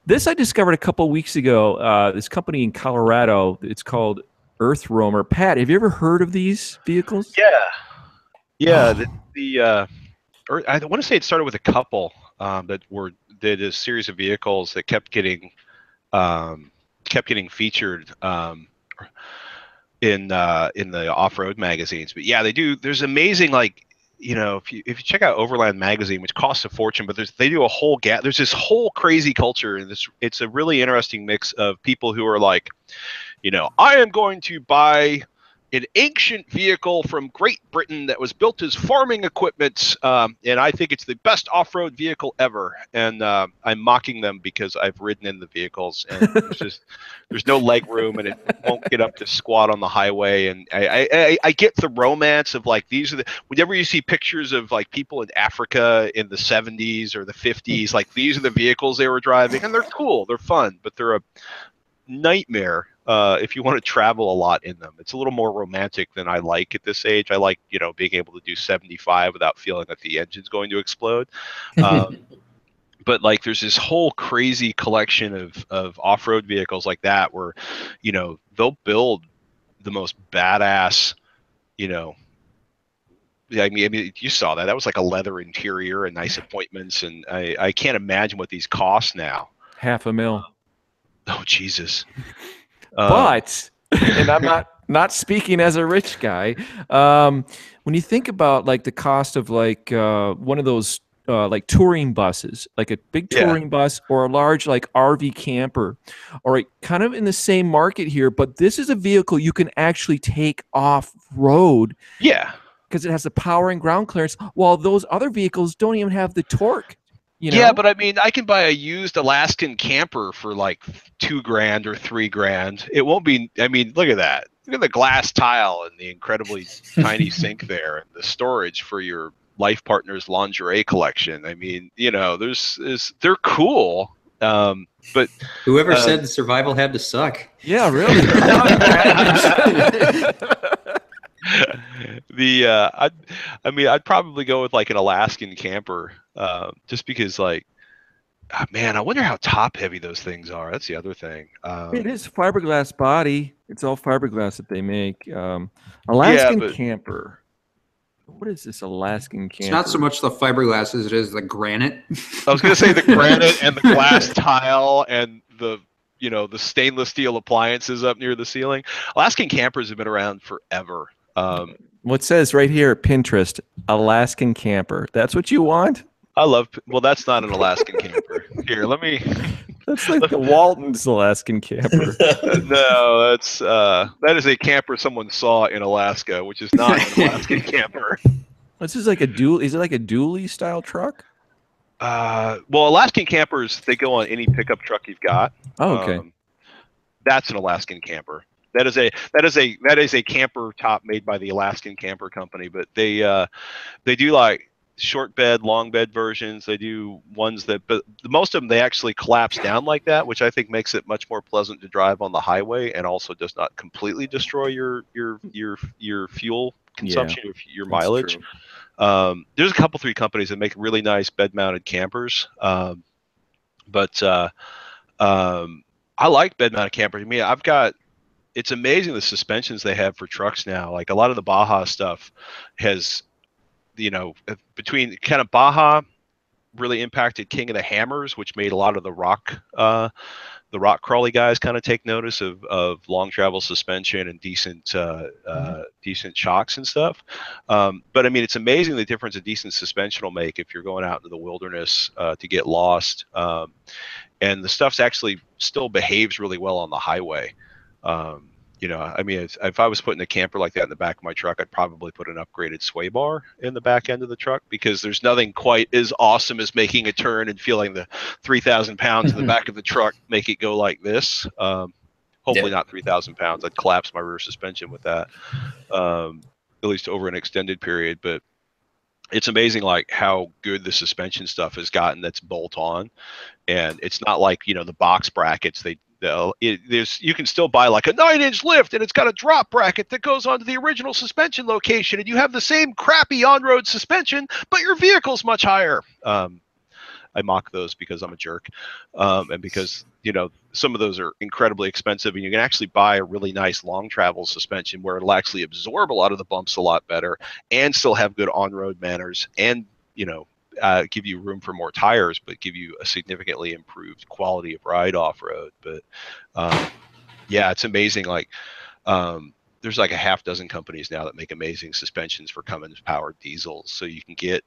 This I discovered a couple weeks ago. This company in Colorado, it's called Earth Roamer. Pat, have you ever heard of these vehicles?
Yeah. I want to say it started with a couple that did a series of vehicles that kept getting featured in the off-road magazines. But yeah, they do. There's amazing, like, if you check out Overland magazine, which costs a fortune, but they do a whole there's this whole crazy culture, and it's a really interesting mix of people who are like, I am going to buy an ancient vehicle from Great Britain that was built as farming equipment, and I think it's the best off-road vehicle ever. And I'm mocking them because I've ridden in the vehicles, and there's no leg room, and it won't get up to squat on the highway. And I get the romance of like whenever you see pictures of like people in Africa in the 70s or the 50s, like these are the vehicles they were driving, and they're cool, they're fun, but they're a nightmare if you want to travel a lot in them. It's a little more romantic than I like at this age. I like, being able to do 75 without feeling that the engine's going to explode. But like, there's this whole crazy collection of off-road vehicles like that where, they'll build the most badass, I mean, you saw that. That was like a leather interior and nice appointments. And I can't imagine what these cost now.
$500,000.
Oh, Jesus.
But, and I'm not speaking as a rich guy, when you think about like the cost of like one of those like touring buses, like a big touring bus or a large like RV camper, or kind of in the same market here, but this is a vehicle you can actually take off road. Yeah. Because it has the power and ground clearance, while those other vehicles don't even have the torque.
Yeah, but I mean, I can buy a used Alaskan camper for like $2,000 or $3,000. It won't be. I mean, look at that. Look at the glass tile and the incredibly tiny sink there, and the storage for your life partner's lingerie collection. I mean, they're cool. But
whoever said survival had to suck?
Yeah, really.
I'd probably go with like an Alaskan camper, just because like man, I wonder how top heavy those things are. That's the other thing.
It is fiberglass body. It's all fiberglass that they make.
Yeah,
Alaskan
but
Camper. What is this Alaskan Camper?
It's not so much the fiberglass as it is the granite.
I was going to say the granite and the glass tile and the stainless steel appliances up near the ceiling. Alaskan Campers have been around forever.
What says right here, Pinterest, Alaskan Camper. That's what you want?
Well, that's not an Alaskan Camper. Here, let me.
That's like the Walton's Alaskan Camper.
No, that is a camper someone saw in Alaska, which is not an Alaskan Camper.
This is like a dual. Is it like a dually style truck?
Well, Alaskan Campers, they go on any pickup truck you've got.
Oh, okay.
That's an Alaskan Camper. That is a camper top made by the Alaskan Camper Company, but they do like short bed, long bed versions. They do ones but most of them they actually collapse down like that, which I think makes it much more pleasant to drive on the highway, and also does not completely destroy your fuel consumption, your mileage. There's a couple 3 companies that make really nice bed mounted campers, but I like bed mounted campers. I mean, it's amazing the suspensions they have for trucks now. Like a lot of the Baja stuff has, between kind of Baja really impacted King of the Hammers, which made a lot of the rock crawly guys kind of take notice of long travel suspension and decent shocks and stuff. But I mean, it's amazing the difference a decent suspension will make if you're going out into the wilderness to get lost. And the stuff's actually still behaves really well on the highway. I mean, if I was putting a camper like that in the back of my truck, I'd probably put an upgraded sway bar in the back end of the truck, because there's nothing quite as awesome as making a turn and feeling the 3,000 pounds in the back of the truck make it go like this. Hopefully not 3,000 pounds. I'd collapse my rear suspension with that, at least over an extended period. But it's amazing like how good the suspension stuff has gotten that's bolt on. And it's not like, the box brackets. You can still buy like a 9-inch lift, and it's got a drop bracket that goes onto the original suspension location, and you have the same crappy on-road suspension, but your vehicle's much higher. I mock those because I'm a jerk, and because some of those are incredibly expensive, and you can actually buy a really nice long travel suspension where it'll actually absorb a lot of the bumps a lot better, and still have good on-road manners, and give you room for more tires, but give you a significantly improved quality of ride off-road. But yeah, it's amazing. Like there's like a half dozen companies now that make amazing suspensions for Cummins powered diesels, so you can get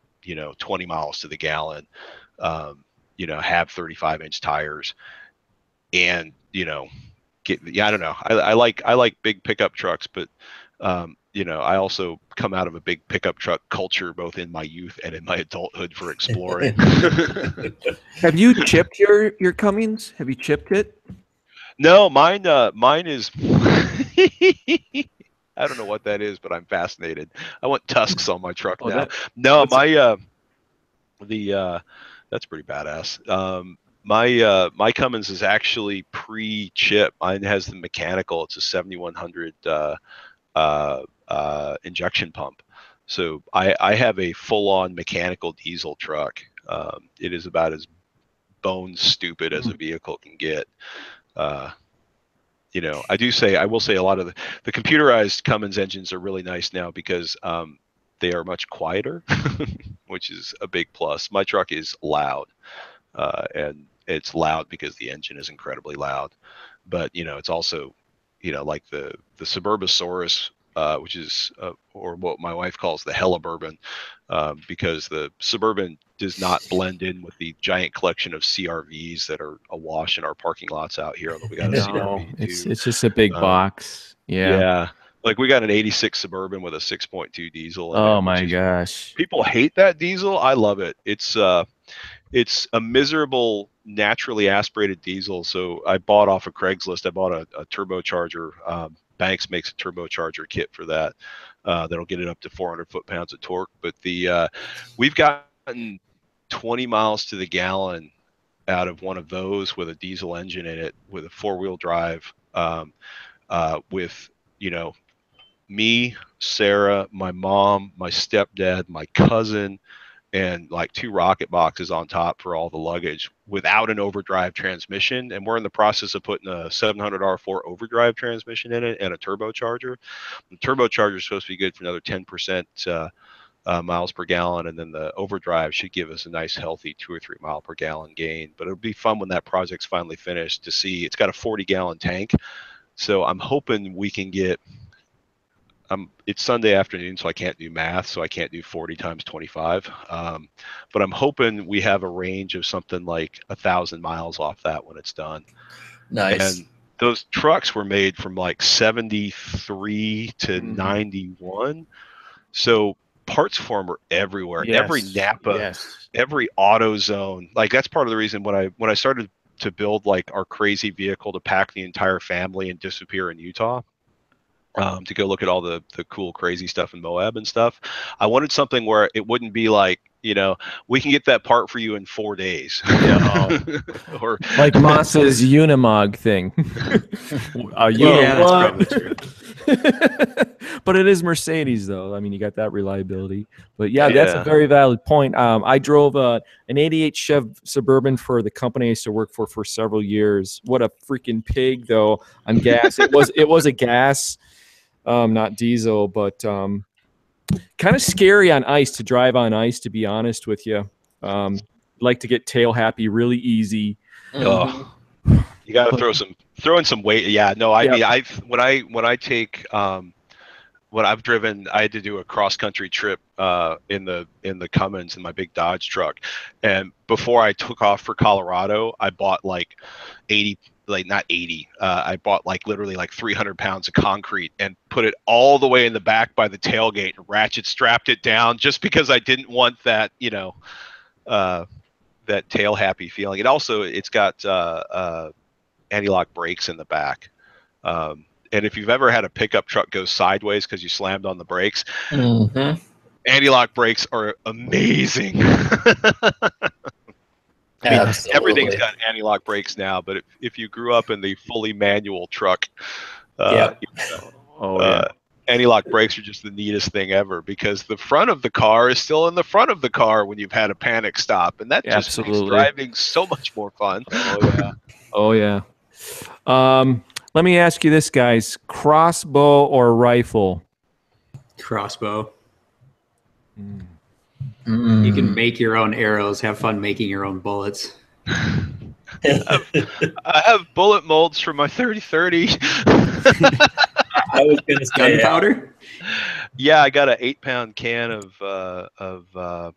20 miles to the gallon, have 35-inch tires, and I don't know. I like big pickup trucks, but I also come out of a big pickup truck culture, both in my youth and in my adulthood, for exploring.
Have you chipped your Cummins? Have you chipped it?
No, mine is. I don't know what that is, but I'm fascinated. I want tusks on my truck now. That's pretty badass. My Cummins is actually pre-chip. Mine has the mechanical. It's a 7100 injection pump. So I have a full-on mechanical diesel truck. It is about as bone stupid as a vehicle can get. I will say a lot of the computerized Cummins engines are really nice now, because they are much quieter, which is a big plus. My truck is loud, and it's loud because the engine is incredibly loud. But it's also like the Suburbosaurus, which is or what my wife calls the Hella-Bourbon, because the Suburban does not blend in with the giant collection of CRVs that are awash in our parking lots out here. Although we got a CRV too.
It's just a big box. Yeah.
Like we got an 86 Suburban with a 6.2 diesel.
Oh my gosh.
People hate that diesel. I love it. It's a miserable, naturally aspirated diesel. So I bought off of Craigslist. I bought a turbocharger. Banks makes a turbocharger kit for that. That'll get it up to 400 foot-pounds of torque. But we've gotten 20 miles to the gallon out of one of those with a diesel engine in it, with a 4-wheel drive, with me, Sarah, my mom, my stepdad, my cousin, and like 2 rocket boxes on top for all the luggage without an overdrive transmission. And we're in the process of putting a 700R4 overdrive transmission in it and a turbocharger. The turbocharger is supposed to be good for another 10% miles per gallon, and then the overdrive should give us a nice healthy 2 or 3 mile per gallon gain. But it'll be fun when that project's finally finished to see. It's got a 40-gallon tank, so I'm hoping we can get it's Sunday afternoon, so I can't do math, so I can't do 40 times 25. But I'm hoping we have a range of something like 1,000 miles off that when it's done.
Nice.
And those trucks were made from like 73 to 91. So parts form are everywhere.
Yes.
Every Napa, every AutoZone. Like that's part of the reason when I started to build like our crazy vehicle to pack the entire family and disappear in Utah. To go look at all the cool, crazy stuff in Moab and stuff. I wanted something where it wouldn't be like, you know, we can get that part for you in 4 days. Or
like Moss's Unimog thing.
Yeah, that's probably true.
But it is Mercedes, though. I mean, you got that reliability. But yeah, that's a very valid point. I drove an '88 Chev Suburban for the company I used to work for several years. What a freaking pig, though, on gas. It was a gas. Not diesel, but kind of scary on ice to drive on ice, to be honest with you. Like to get tail happy really easy.
Oh, you got to throw in some weight. Yeah, no, I mean, when I take when I've driven, I had to do a cross country trip in the Cummins in my big Dodge truck, and before I took off for Colorado, I bought like 80. Like not 80. I bought like literally like 300 pounds of concrete and put it all the way in the back by the tailgate and ratchet strapped it down just because I didn't want that, you know, that tail happy feeling. It's got anti-lock brakes in the back. And if you've ever had a pickup truck go sideways because you slammed on the brakes, anti-lock brakes are amazing. I mean, everything's got anti-lock brakes now, but if you grew up in the fully manual truck, anti-lock brakes are just the neatest thing ever because the front of the car is still in the front of the car when you've had a panic stop, and that just makes driving so much more fun.
Oh yeah. Let me ask you this, guys: crossbow or rifle?
Crossbow. You can make your own arrows. Have fun making your own bullets.
I have bullet molds for my 30-30.
I was gonna say
gunpowder.
Yeah, I got an 8-pound can of the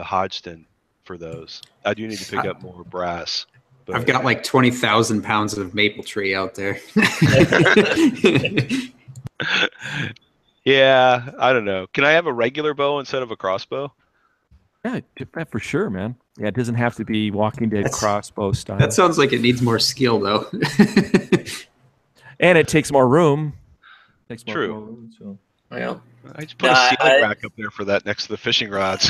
Hodgson for those. I do need to pick up more brass. But
I've got like 20,000 pounds of maple tree out there.
Yeah, I don't know. Can I have a regular bow instead of a crossbow?
Yeah, for sure, man. Yeah, it doesn't have to be Walking Dead crossbow style.
That sounds like it needs more skill, though.
And it takes more room.
True.
More room, so.
Well,
I just put a ceiling rack up there for that next to the fishing rods.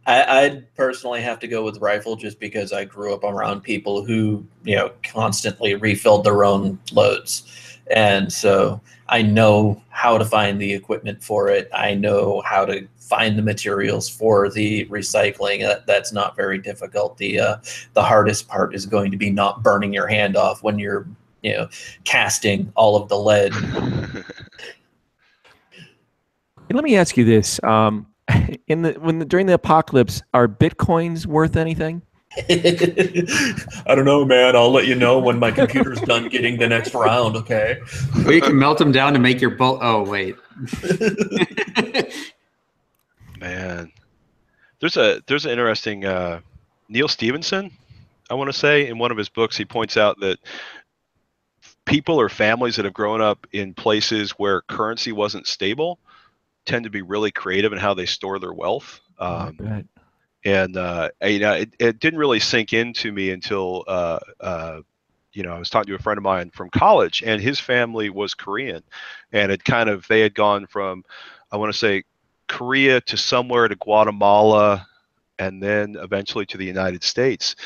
I'd personally have to go with rifle just because I grew up around people who, you know, constantly refilled their own loads. And so I know how to find the equipment for it. I know how to find the materials for the recycling. That's not very difficult. The hardest part is going to be not burning your hand off when you're, you know, casting all of the lead.
Let me ask you this: during the apocalypse, are bitcoins worth anything?
I don't know, man. I'll let you know when my computer's done getting the next round. Okay.
Well, you can melt them down to make your bolt. Oh wait.
Man, there's an interesting Neil Stevenson, I want to say, in one of his books, he points out that people or families that have grown up in places where currency wasn't stable tend to be really creative in how they store their wealth. And you know, it didn't really sink into me until you know, I was talking to a friend of mine from college, and his family was Korean, and they had gone from, I want to say, Korea to somewhere to Guatemala, and then eventually to the United States.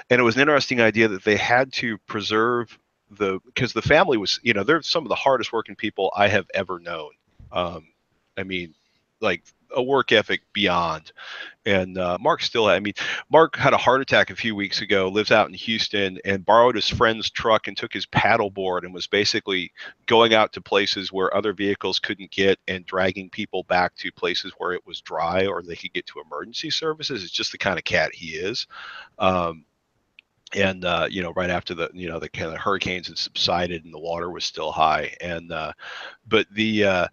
And it was an interesting idea that they had to preserve because the family was, you know, they're some of the hardest working people I have ever known. I mean, like a work ethic beyond. And Mark still, I mean, Mark had a heart attack a few weeks ago, lives out in Houston, and borrowed his friend's truck and took his paddleboard and was basically going out to places where other vehicles couldn't get and dragging people back to places where it was dry or they could get to emergency services. It's just the kind of cat he is. And you know, right after the, you know, the kind of hurricanes had subsided and the water was still high. And but the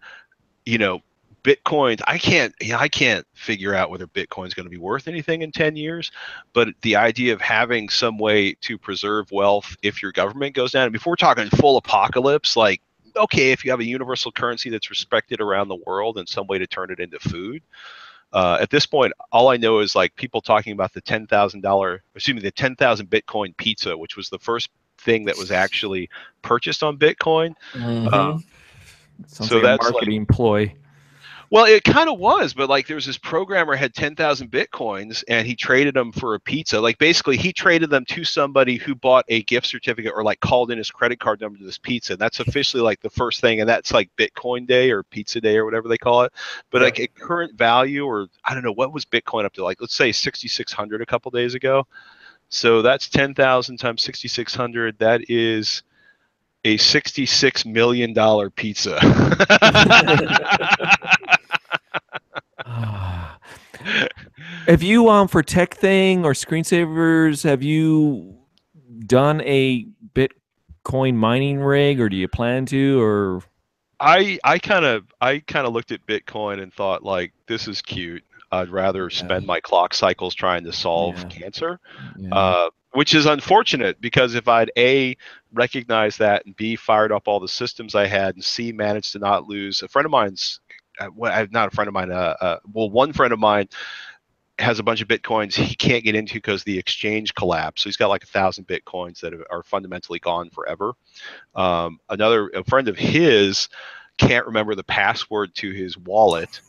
you know, Bitcoin, I can't figure out whether Bitcoin is going to be worth anything in 10 years, but the idea of having some way to preserve wealth if your government goes down, and before we're talking full apocalypse, like, okay, if you have a universal currency that's respected around the world and some way to turn it into food. At this point, all I know is like people talking about the the 10,000 Bitcoin pizza, which was the first thing that was actually purchased on Bitcoin.
Mhm.
Sounds
So
like a
that's like,
marketing ploy.
well, it kind of was, but like there was this programmer had 10,000 Bitcoins and he traded them for a pizza. Like basically he traded them to somebody who bought a gift certificate or like called in his credit card number to this pizza. And that's officially like the first thing. And that's like Bitcoin Day or Pizza Day or whatever they call it. But
Yeah.
like at current value, or I don't know, what was Bitcoin up to, like, let's say 6,600 a couple days ago. So that's 10,000 times 6,600. That is a $66 million pizza.
Have you for tech thing or screensavers, have you done a Bitcoin mining rig, or do you plan to? Or
I kind of looked at Bitcoin and thought, like, this is cute. I'd rather spend my clock cycles trying to solve cancer, which is unfortunate because if I'd A, recognized that, and B, fired up all the systems I had, and C, managed to not lose a friend of mine's, not a friend of mine, well, one friend of mine has a bunch of Bitcoins he can't get into because the exchange collapsed. So he's got like 1,000 Bitcoins that are fundamentally gone forever. A friend of his can't remember the password to his wallet.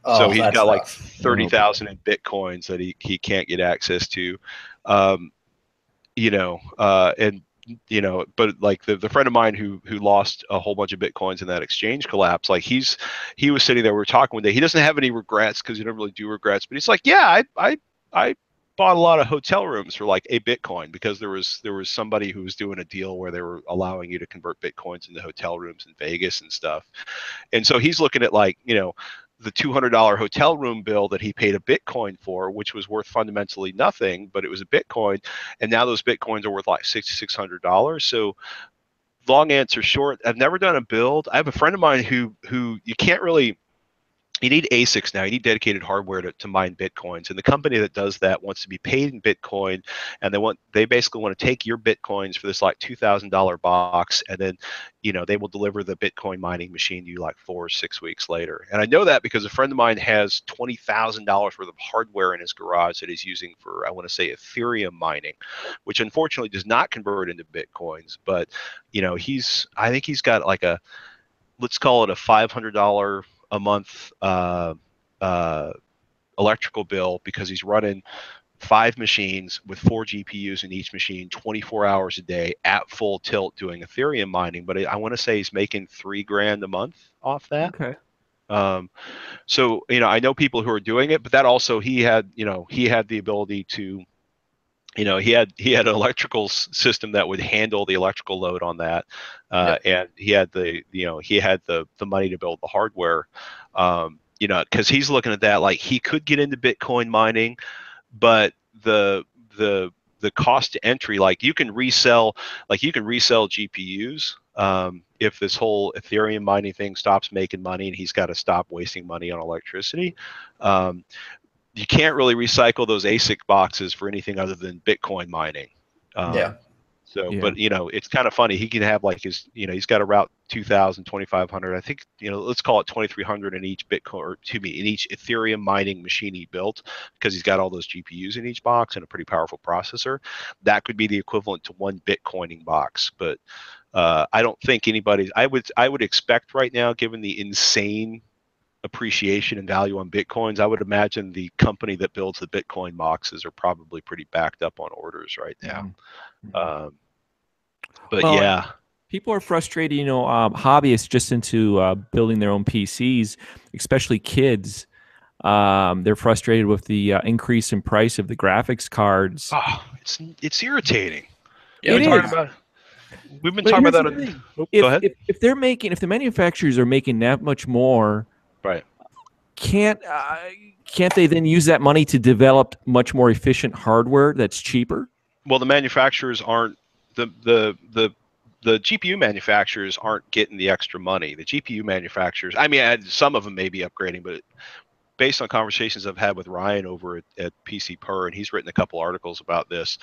So he's got like 30,000 in Bitcoins that he can't get access to. You know, and you know, but like the friend of mine who lost a whole bunch of Bitcoins in that exchange collapse, like he was sitting there, we were talking one day, he doesn't have any regrets because he doesn't really do regrets, but he's like, yeah, I bought a lot of hotel rooms for like a Bitcoin because there was somebody who was doing a deal where they were allowing you to convert Bitcoins into hotel rooms in Vegas and stuff. And so he's looking at, like, you know, the $200 hotel room bill that he paid a Bitcoin for, which was worth fundamentally nothing, but it was a Bitcoin. And now those Bitcoins are worth like $6,600. So long answer short, I've never done a build. I have a friend of mine who you can't really, you need ASICs now. You need dedicated hardware to mine Bitcoins. And the company that does that wants to be paid in Bitcoin. And they basically want to take your Bitcoins for this like $2,000 box. And then, you know, they will deliver the Bitcoin mining machine to you like 4 or 6 weeks later. And I know that because a friend of mine has $20,000 worth of hardware in his garage that he's using for, I want to say, Ethereum mining, which unfortunately does not convert into Bitcoins. But, you know, I think he's got like let's call it a $500 a month electrical bill because he's running 5 machines with 4 GPUs in each machine 24 hours a day at full tilt doing Ethereum mining. But I want to say he's making $3,000 a month off that.
okay.
So, you know, I know people who are doing it, but that also he had the ability to, you know, he had an electrical system that would handle the electrical load on that, and he had the money to build the hardware, you know, because he's looking at that like he could get into Bitcoin mining, but the cost to entry, like you can resell GPUs. If this whole Ethereum mining thing stops making money and he's got to stop wasting money on electricity, you can't really recycle those ASIC boxes for anything other than Bitcoin mining. But you know, it's kind of funny. He can have like his, you know, he's got a route 2,000, 2,500. I think, you know, let's call it 2,300 in each Bitcoin, or to me, in each Ethereum mining machine he built, because he's got all those GPUs in each box and a pretty powerful processor. That could be the equivalent to one Bitcoining box. But I don't think anybody. I would expect right now, given the insane appreciation and value on Bitcoins, I would imagine the company that builds the Bitcoin boxes are probably pretty backed up on orders right now. But
Well,
yeah.
People are frustrated, hobbyists just into building their own PCs, especially kids. They're frustrated with the increase in price of the graphics cards.
Oh, it's irritating.
Yeah,
It is.
We've been
But
talking
here's
about
the
that.
thing.
Go
If,
ahead.
if they're making, if the manufacturers are making that much more,
Right.
can't they then use that money to develop much more efficient hardware that's cheaper?
Well, the manufacturers aren't the GPU manufacturers aren't getting the extra money. The GPU manufacturers, I mean, some of them may be upgrading, but based on conversations I've had with Ryan over at PC Per, and he's written a couple articles about this,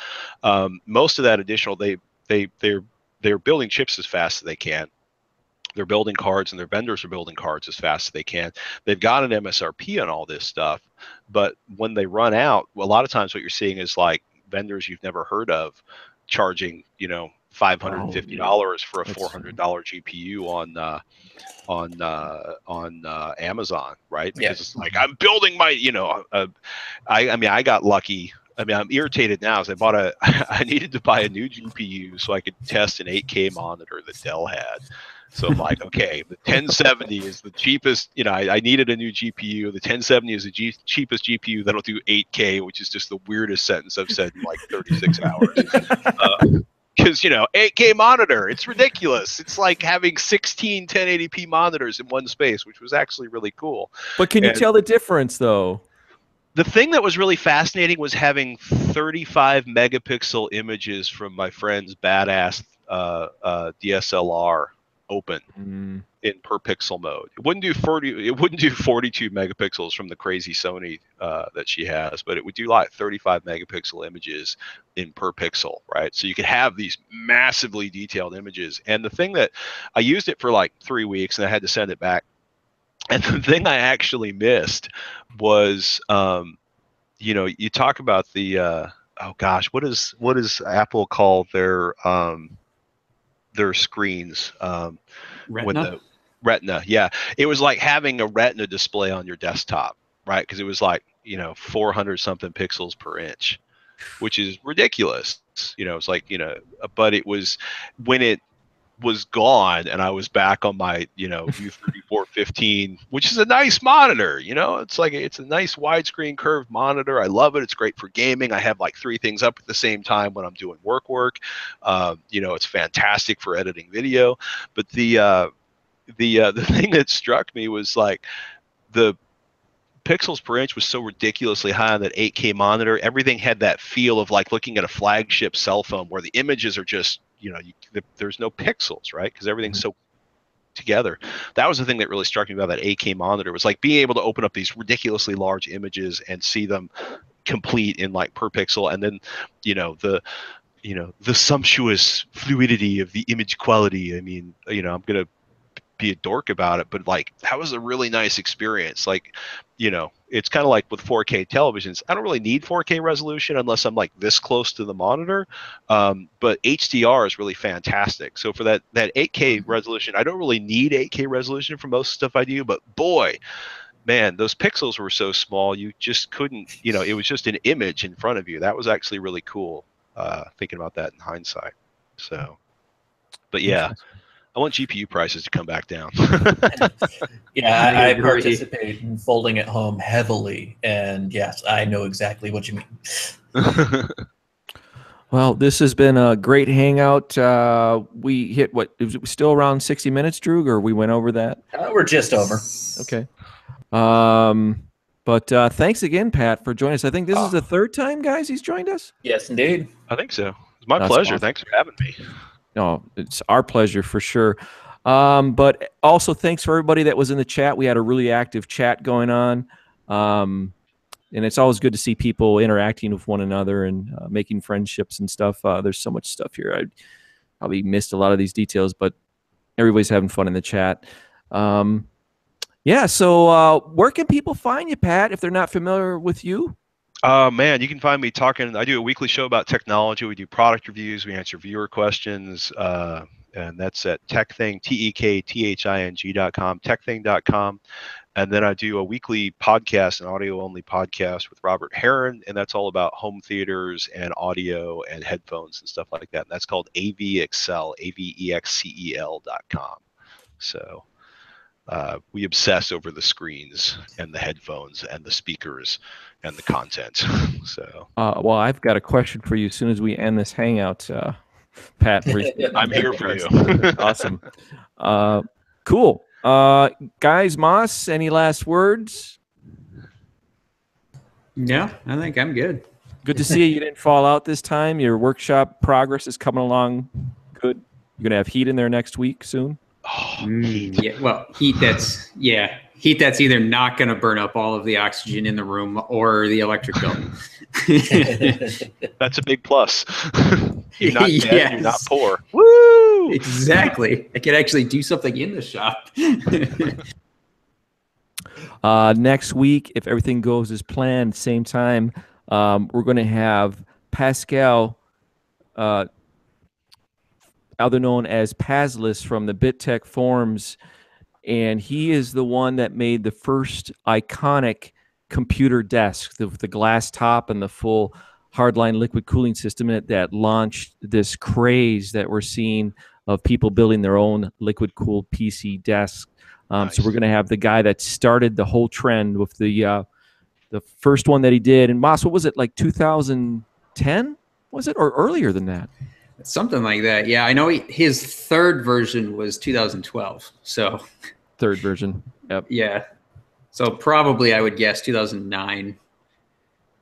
most of that additional they're building chips as fast as they can. They're building cards, and their vendors are building cards as fast as they can. They've got an MSRP on all this stuff, but when they run out, well, a lot of times what you're seeing is like vendors you've never heard of charging, $550 for a $400 GPU on Amazon, right? Because it's like, I'm building my, I mean, I got lucky. I mean, I'm irritated now because I needed to buy a new GPU so I could test an 8K monitor that Dell had. So I'm like, okay, the 1070 is the cheapest. I needed a new GPU. The 1070 is the cheapest GPU that'll do 8K, which is just the weirdest sentence I've said in like 36 hours. Because 8K monitor, it's ridiculous. It's like having 16 1080p monitors in one space, which was actually really cool.
But can you tell the difference, though?
The thing that was really fascinating was having 35 megapixel images from my friend's badass DSLR open in per pixel mode. It wouldn't do 42 megapixels from the crazy Sony that she has, but it would do like 35 megapixel images in per pixel, right? So you could have these massively detailed images. And the thing that I used it for like 3 weeks and I had to send it back. And the thing I actually missed was, you talk about the oh gosh, what does Apple call their screens?
Retina?
Retina, yeah. It was like having a Retina display on your desktop, right? Because it was like 400 something pixels per inch, which is ridiculous. It's like but it was when it was gone and I was back on my U3415, which is a nice monitor. It's a nice widescreen curved monitor. I love it. It's great for gaming. I have like 3 things up at the same time when I'm doing work. It's fantastic for editing video. But the thing that struck me was like the pixels per inch was so ridiculously high on that 8K monitor. Everything had that feel of like looking at a flagship cell phone where the images are just there's no pixels, right? Because everything's so together. That was the thing that really struck me about that 8K monitor, was like being able to open up these ridiculously large images and see them complete in like per pixel, and then the sumptuous fluidity of the image quality. I mean, I'm gonna be a dork about it, but like that was a really nice experience. Like, it's kind of like with 4K televisions. I don't really need 4K resolution unless I'm like this close to the monitor. But HDR is really fantastic. So for that 8K resolution, I don't really need 8K resolution for most stuff I do, but boy, man, those pixels were so small, you just couldn't, it was just an image in front of you. That was actually really cool, thinking about that in hindsight. So, but yeah, I want GPU prices to come back down.
Yeah, I participate in folding at home heavily, and yes, I know exactly what you mean.
Well, this has been a great hangout. We hit is it still around 60 minutes, Drew, or we went over that?
We're just over.
Okay. But thanks again, Pat, for joining us. I think this is the 3rd time, guys, he's joined us.
Yes, indeed.
I think so. It's my pleasure. Awesome. Thanks for having me.
No, it's our pleasure for sure. But also thanks for everybody that was in the chat. We had a really active chat going on. And it's always good to see people interacting with one another and making friendships and stuff. There's so much stuff here. I probably missed a lot of these details, but everybody's having fun in the chat. Yeah, so where can people find you, Pat, if they're not familiar with you?
Man, you can find me talking. I do a weekly show about technology. We do product reviews. We answer viewer questions. And that's at TechThing, TEKTHING.com, techthing.com. And then I do a weekly podcast, an audio-only podcast with Robert Heron, and that's all about home theaters and audio and headphones and stuff like that. And that's called AVExcel, AVExcel.com. So we obsess over the screens and the headphones and the speakers and the content. So,
well, I've got a question for you as soon as we end this hangout, Pat.
I'm here for you.
Awesome. Cool. Guys, Moss, any last words?
No, I think I'm good.
Good to see you. You didn't fall out this time. Your workshop progress is coming along good. You're going to have heat in there next week soon?
Yeah, well, heat that's either not going to burn up all of the oxygen in the room or the electric bill.
That's a big plus. You're not dead,
Yes.
you're not poor. Woo!
Exactly. I could actually do something in the shop.
Next week, if everything goes as planned, same time, we're going to have Pascal, other known as Pazlis from the BitTech forums, and he is the one that made the first iconic computer desk, the glass top and the full hardline liquid cooling system that launched this craze that we're seeing of people building their own liquid cooled PC desks.
Nice.
So we're going to have the guy that started the whole trend with the first one that he did. And Moss, what was it, like 2010? Was it, or earlier than that?
Something like that. Yeah, I know his third version was 2012. So
Third version. Yep.
yeah. So probably I would guess 2009,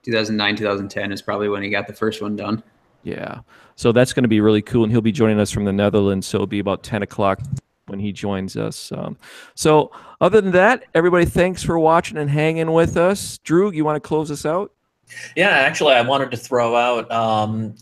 2010 is probably when he got the first one done.
Yeah. So that's going to be really cool. And he'll be joining us from the Netherlands. So it'll be about 10 o'clock when he joins us. So other than that, everybody, thanks for watching and hanging with us. Drew, you want to close us out?
Yeah, actually, I wanted to throw out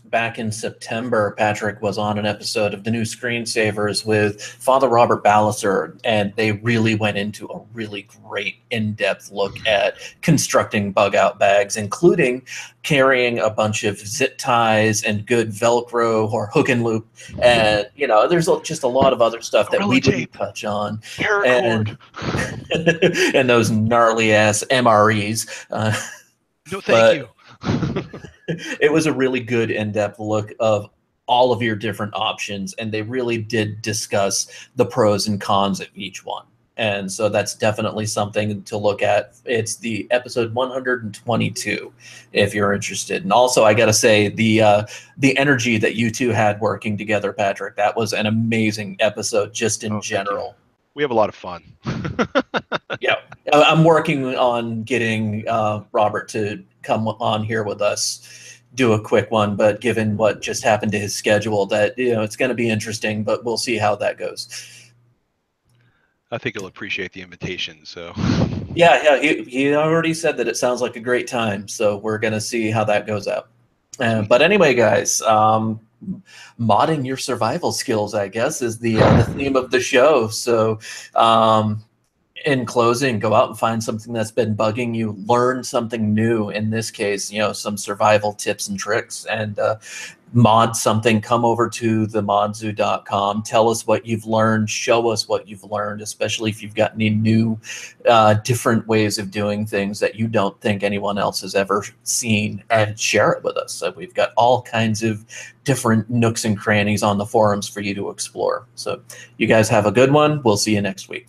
back in September, Patrick was on an episode of the new Screensavers with Father Robert Balliser, and they really went into a really great in-depth look at constructing bug-out bags, including carrying a bunch of zip ties and good Velcro or hook and loop. And, you know, there's just a lot of other stuff that we didn't touch on.
Paracord.
And those gnarly-ass MREs.
No, thank you.
It was a really good in-depth look of all of your different options, and they really did discuss the pros and cons of each one. And so that's definitely something to look at. It's the episode 122, if you're interested. And also, I got to say, the energy that you two had working together, Patrick, that was an amazing episode just in general.
We have a lot of fun.
Yeah, I'm working on getting Robert to come on here with us, do a quick one. But given what just happened to his schedule, that it's going to be interesting. But we'll see how that goes.
I think he'll appreciate the invitation. So
yeah, he already said that it sounds like a great time. So we're going to see how that goes out. But anyway, guys. Modding your survival skills, I guess, is the theme of the show. So in closing, go out and find something that's been bugging you, learn something new. In this case, some survival tips and tricks, and mod something. Come over to themodzoo.com. Tell us what you've learned. Show us what you've learned, especially if you've got any new different ways of doing things that you don't think anyone else has ever seen, and share it with us. So we've got all kinds of different nooks and crannies on the forums for you to explore. So you guys have a good one. We'll see you next week.